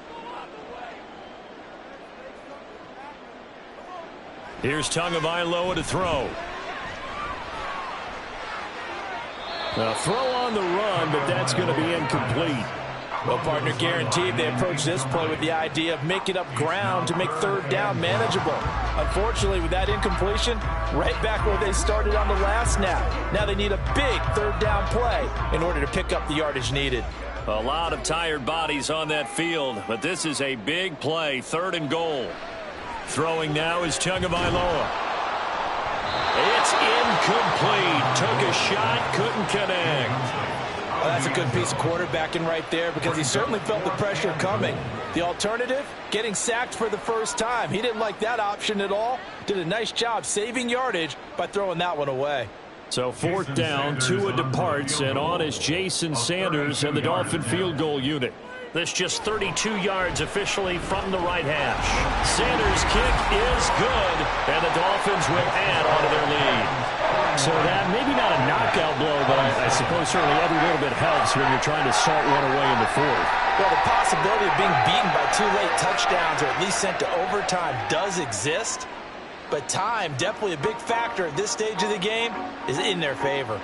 Here's Tagovailoa to throw. A throw on the run, but that's going to be incomplete. Well, partner, guaranteed they approach this play with the idea of making up ground to make 3rd down manageable. Unfortunately, with that incompletion, right back where they started on the last snap. Now they need a big 3rd down play in order to pick up the yardage needed. A lot of tired bodies on that field, but this is a big play, 3rd and goal. Throwing now is Tagovailoa. It's incomplete. Took a shot, couldn't connect. Well, that's a good piece of quarterbacking right there because he certainly felt the pressure coming. The alternative, getting sacked for the first time. He didn't like that option at all. Did a nice job saving yardage by throwing that one away. So 4th down, Tua departs, and on is Jason Sanders and the Dolphin field goal unit. This just 32 yards officially from the right hash. Sanders' kick is good, and the Dolphins will add on to their lead. So that, maybe not a knockout blow, but I suppose certainly every little bit helps when you're trying to salt one away in the 4th. Well, the possibility of being beaten by 2 late touchdowns or at least sent to overtime does exist, but time, definitely a big factor at this stage of the game, is in their favor.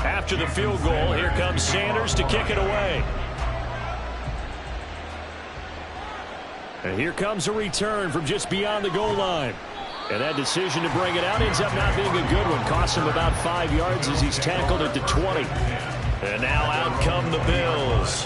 After the field goal, here comes Sanders to kick it away. And here comes a return from just beyond the goal line. And that decision to bring it out ends up not being a good one. Costs him about 5 yards as he's tackled at the 20. And now out come the Bills.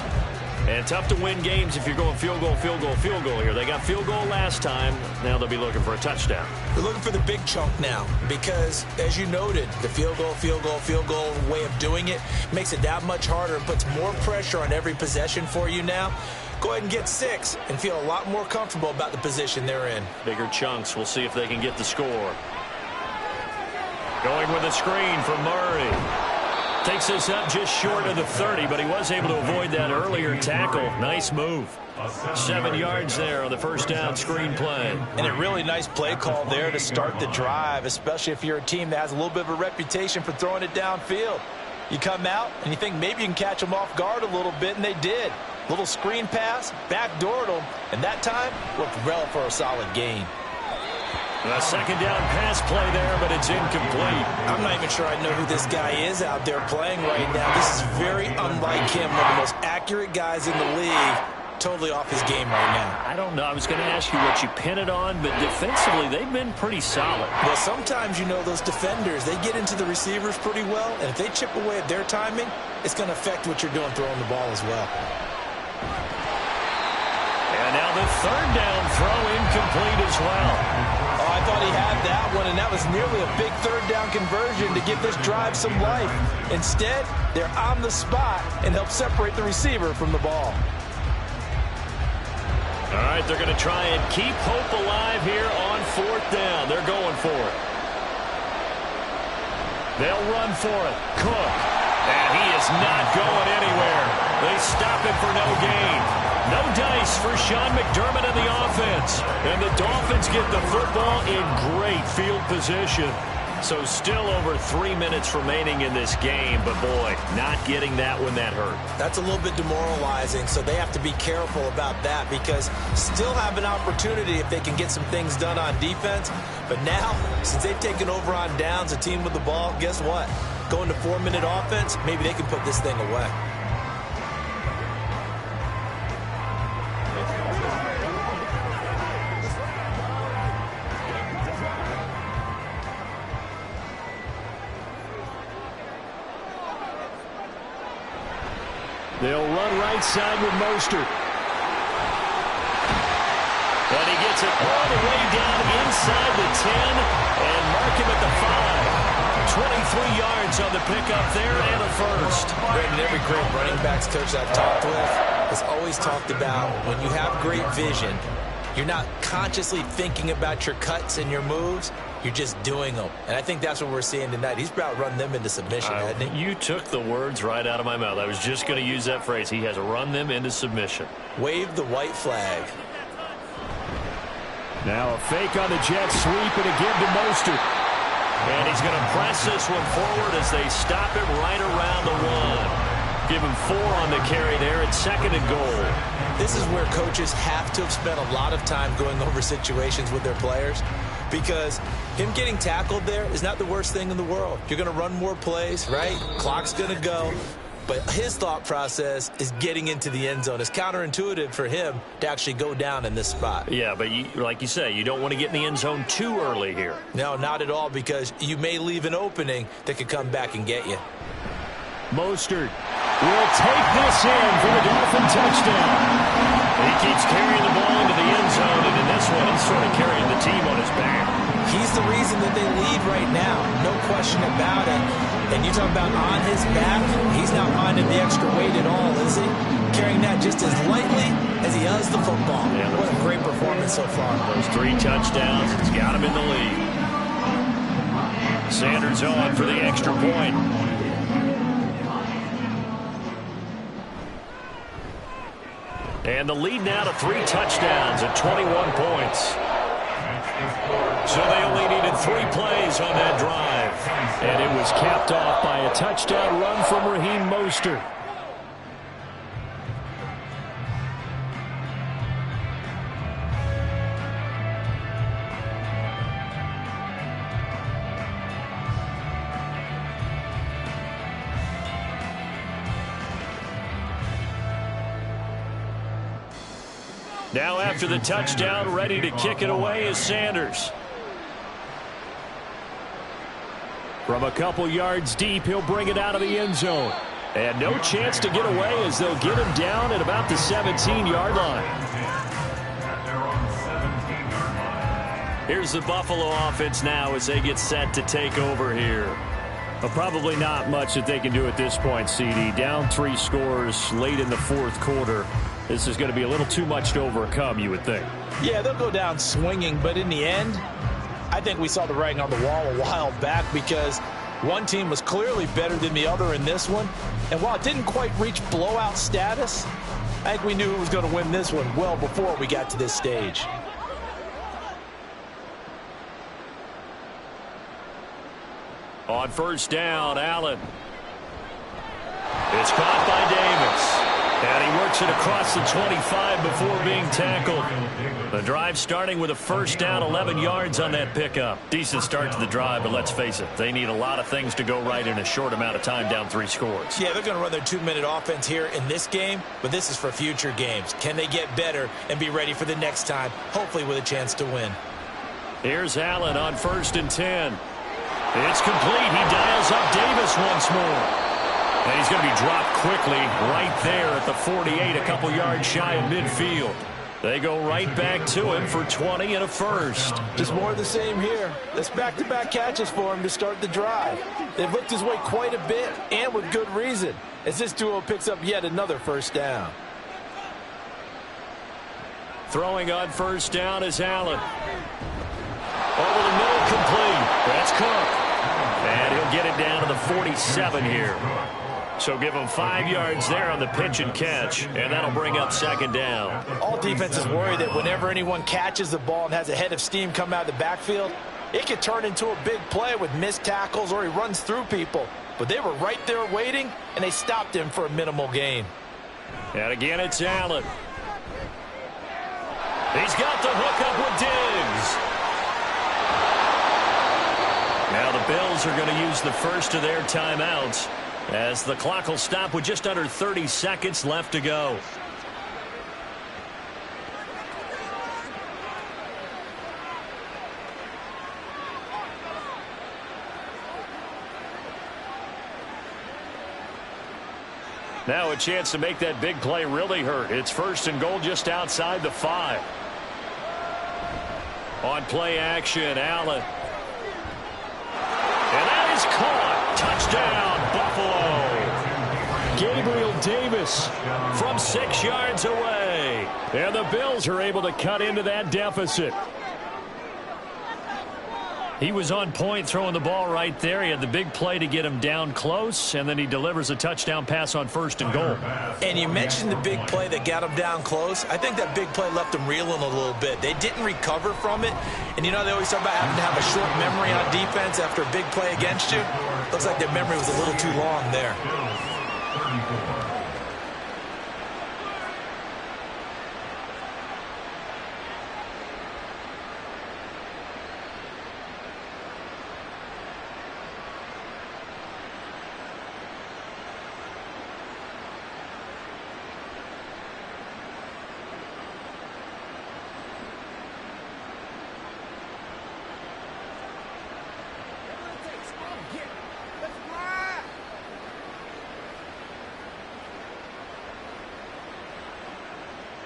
And tough to win games if you're going field goal, field goal, field goal here. They got field goal last time. Now they'll be looking for a touchdown. They're looking for the big chunk now because, as you noted, the field goal, field goal, field goal way of doing it makes it that much harder and puts more pressure on every possession for you now. Go ahead and get 6 and feel a lot more comfortable about the position they're in. Bigger chunks. We'll see if they can get the score. Going with a screen from Murray. Takes this up just short of the 30, but he was able to avoid that earlier tackle. Nice move. 7 yards there on the first down screen play. And a really nice play call there to start the drive, especially if you're a team that has a little bit of a reputation for throwing it downfield. You come out and you think maybe you can catch them off guard a little bit, and they did. Little screen pass, backdoored them, and that time looked well for a solid gain. A second down pass play there, but it's incomplete. I'm not even sure I know who this guy is out there playing right now. This is very unlike him, one of the most accurate guys in the league. Totally off his game right now. I don't know. I was going to ask you what you pin it on, but defensively, they've been pretty solid. Well, sometimes, you know, those defenders, they get into the receivers pretty well, and if they chip away at their timing, it's going to affect what you're doing throwing the ball as well. And now the third down throw incomplete as well. Oh, I thought he had that one, and that was nearly a big third down conversion to give this drive some life. Instead, they're on the spot and help separate the receiver from the ball. All right, they're going to try and keep hope alive here on 4th down. They're going for it. They'll run for it. Cook. And he is not going anywhere. They stop him for no gain. No dice for Sean McDermott and the offense. And the Dolphins get the football in great field position. So still over 3 minutes remaining in this game. But, boy, not getting that when that hurt. That's a little bit demoralizing, so they have to be careful about that because still have an opportunity if they can get some things done on defense. But now, since they've taken over on downs, a team with the ball, guess what? Going to 4-minute offense, maybe they can put this thing away. They'll run right side with Mostert. And he gets it all the way down inside the 10 and mark him at the 5. 23 yards on the pickup there and a first. Brandon, every great running backs coach I've talked with has always talked about when you have great vision, you're not consciously thinking about your cuts and your moves. You're just doing them. And I think that's what we're seeing tonight. He's about run them into submission, hasn't he? You took the words right out of my mouth. I was just going to use that phrase. He has run them into submission. Wave the white flag. Now a fake on the jet sweep and a give to Mostert. And he's going to press this one forward as they stop him right around the 1. Give him 4 on the carry there at 2nd and goal. This is where coaches have to have spent a lot of time going over situations with their players because him getting tackled there is not the worst thing in the world. You're going to run more plays, right? Clock's going to go. But his thought process is getting into the end zone. It's counterintuitive for him to actually go down in this spot. Yeah, but like you say, you don't want to get in the end zone too early here. No, not at all, because you may leave an opening that could come back and get you. Mostert will take this in for the Dolphin touchdown. He keeps carrying the ball into the end zone, and in this one, he's sort of carrying the team on his back. He's the reason that they lead right now, no question about it. And you talk about on his back, he's not minding the extra weight at all, is he? Carrying that just as lightly as he does the football. Yeah, what a great performance so far. Those 3 touchdowns, it's got him in the lead. Sanders on for the extra point. And the lead now to 3 touchdowns at 21 points. So they only needed 3 plays on that drive. And it was capped off by a touchdown run from Raheem Mostert. Now after the touchdown, ready to kick it away is Sanders. From a couple yards deep, he'll bring it out of the end zone. And no chance to get away as they'll get him down at about the 17-yard line. Here's the Buffalo offense now as they get set to take over here. But probably not much that they can do at this point, CD. Down 3 scores late in the 4th quarter. This is going to be a little too much to overcome, you would think. Yeah, they'll go down swinging, but in the end, I think we saw the writing on the wall a while back because one team was clearly better than the other in this one. And while it didn't quite reach blowout status, I think we knew who was going to win this one well before we got to this stage. On 1st down, Allen. It's caught by Davis. And he works it across the 25 before being tackled. The drive starting with a 1st down, 11 yards on that pickup. Decent start to the drive, but let's face it, they need a lot of things to go right in a short amount of time, down 3 scores. Yeah, they're going to run their 2-minute offense here in this game, but this is for future games. Can they get better and be ready for the next time, hopefully with a chance to win? Here's Allen on 1st and 10. It's complete. He dials up Davis once more. And he's going to be dropped quickly right there at the 48, a couple yards shy of midfield. They go right back to him for 20 and a first. Just more of the same here. That's back-to-back catches for him to start the drive. They've looked his way quite a bit, and with good reason, as this duo picks up yet another 1st down. Throwing on first down is Allen. Over the middle, complete. That's Cook. And he'll get it down to the 47 here. So give him 5 yards there on the pitch and catch, and that'll bring up second down. All defenses worry that whenever anyone catches the ball and has a head of steam come out of the backfield, it could turn into a big play with missed tackles or he runs through people. But they were right there waiting, and they stopped him for a minimal gain. And again, it's Allen. He's got the hook up with Diggs. Now the Bills are going to use the first of their timeouts as the clock will stop with just under 30 seconds left to go. Now a chance to make that big play really hurt. It's first and goal just outside the 5. On play action, Allen. And that is caught. Touchdown, Buffalo. Gabriel Davis from 6 yards away. And the Bills are able to cut into that deficit. He was on point throwing the ball right there. He had the big play to get him down close, and then he delivers a touchdown pass on first and goal. And you mentioned the big play that got him down close. I think that big play left him reeling a little bit. They didn't recover from it. And you know, they always talk about having to have a short memory on defense after a big play against you. Looks like their memory was a little too long there.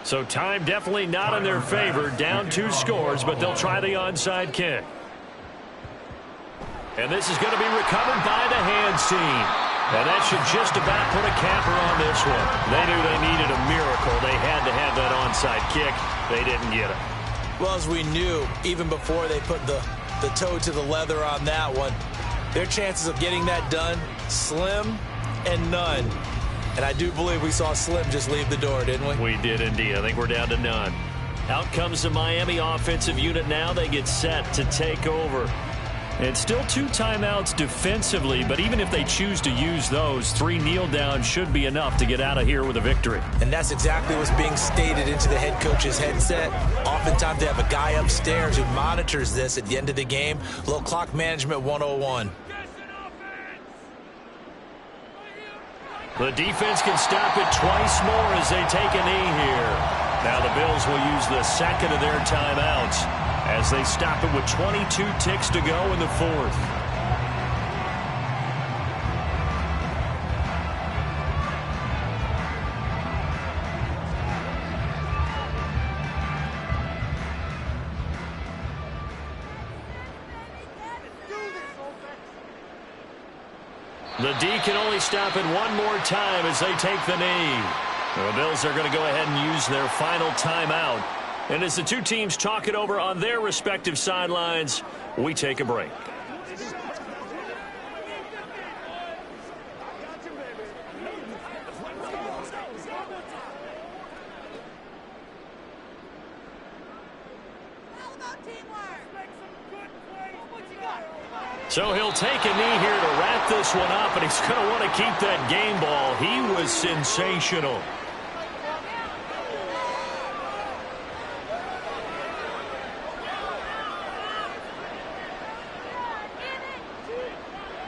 So time definitely not in their favor. Down 2 scores, but they'll try the onside kick. And this is going to be recovered by the hands team. And that should just about put a capper on this one. They knew they needed a miracle. They had to have that onside kick. They didn't get it. Well, as we knew, even before they put the toe to the leather on that one, their chances of getting that done, slim and none. And I do believe we saw Slim just leave the door, didn't we? We did indeed. I think we're down to none. Out comes the Miami offensive unit now. They get set to take over. And still 2 timeouts defensively, but even if they choose to use those, 3 kneel downs should be enough to get out of here with a victory. And that's exactly what's being stated into the head coach's headset. Oftentimes they have a guy upstairs who monitors this at the end of the game. A little clock management 101. The defense can stop it twice more as they take a knee here. Now the Bills will use the second of their timeouts as they stop it with 22 ticks to go in the 4th. The D can only stop it one more time as they take the knee. The Bills are going to go ahead and use their final timeout. And as the 2 teams talk it over on their respective sidelines, we take a break. So he'll take a knee here to wrap this one up, and he's going to want to keep that game ball. He was sensational.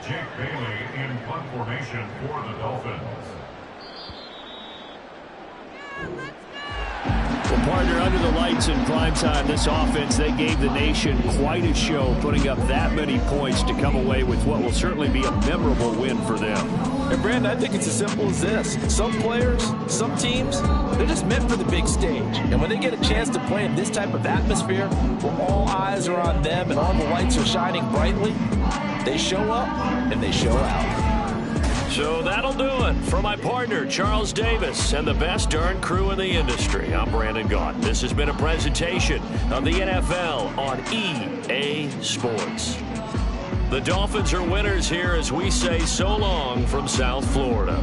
Jake Bailey in punt formation for the Dolphins. Well, partner, under the lights in primetime, this offense, they gave the nation quite a show, putting up that many points to come away with what will certainly be a memorable win for them. And, Brandon, I think it's as simple as this. Some players, some teams, they're just meant for the big stage. And when they get a chance to play in this type of atmosphere, where all eyes are on them and all the lights are shining brightly, they show up and they show out. So that'll do it. For my partner, Charles Davis, and the best darn crew in the industry, I'm Brandon Gaudin. This has been a presentation of the NFL on EA Sports. The Dolphins are winners here as we say so long from South Florida.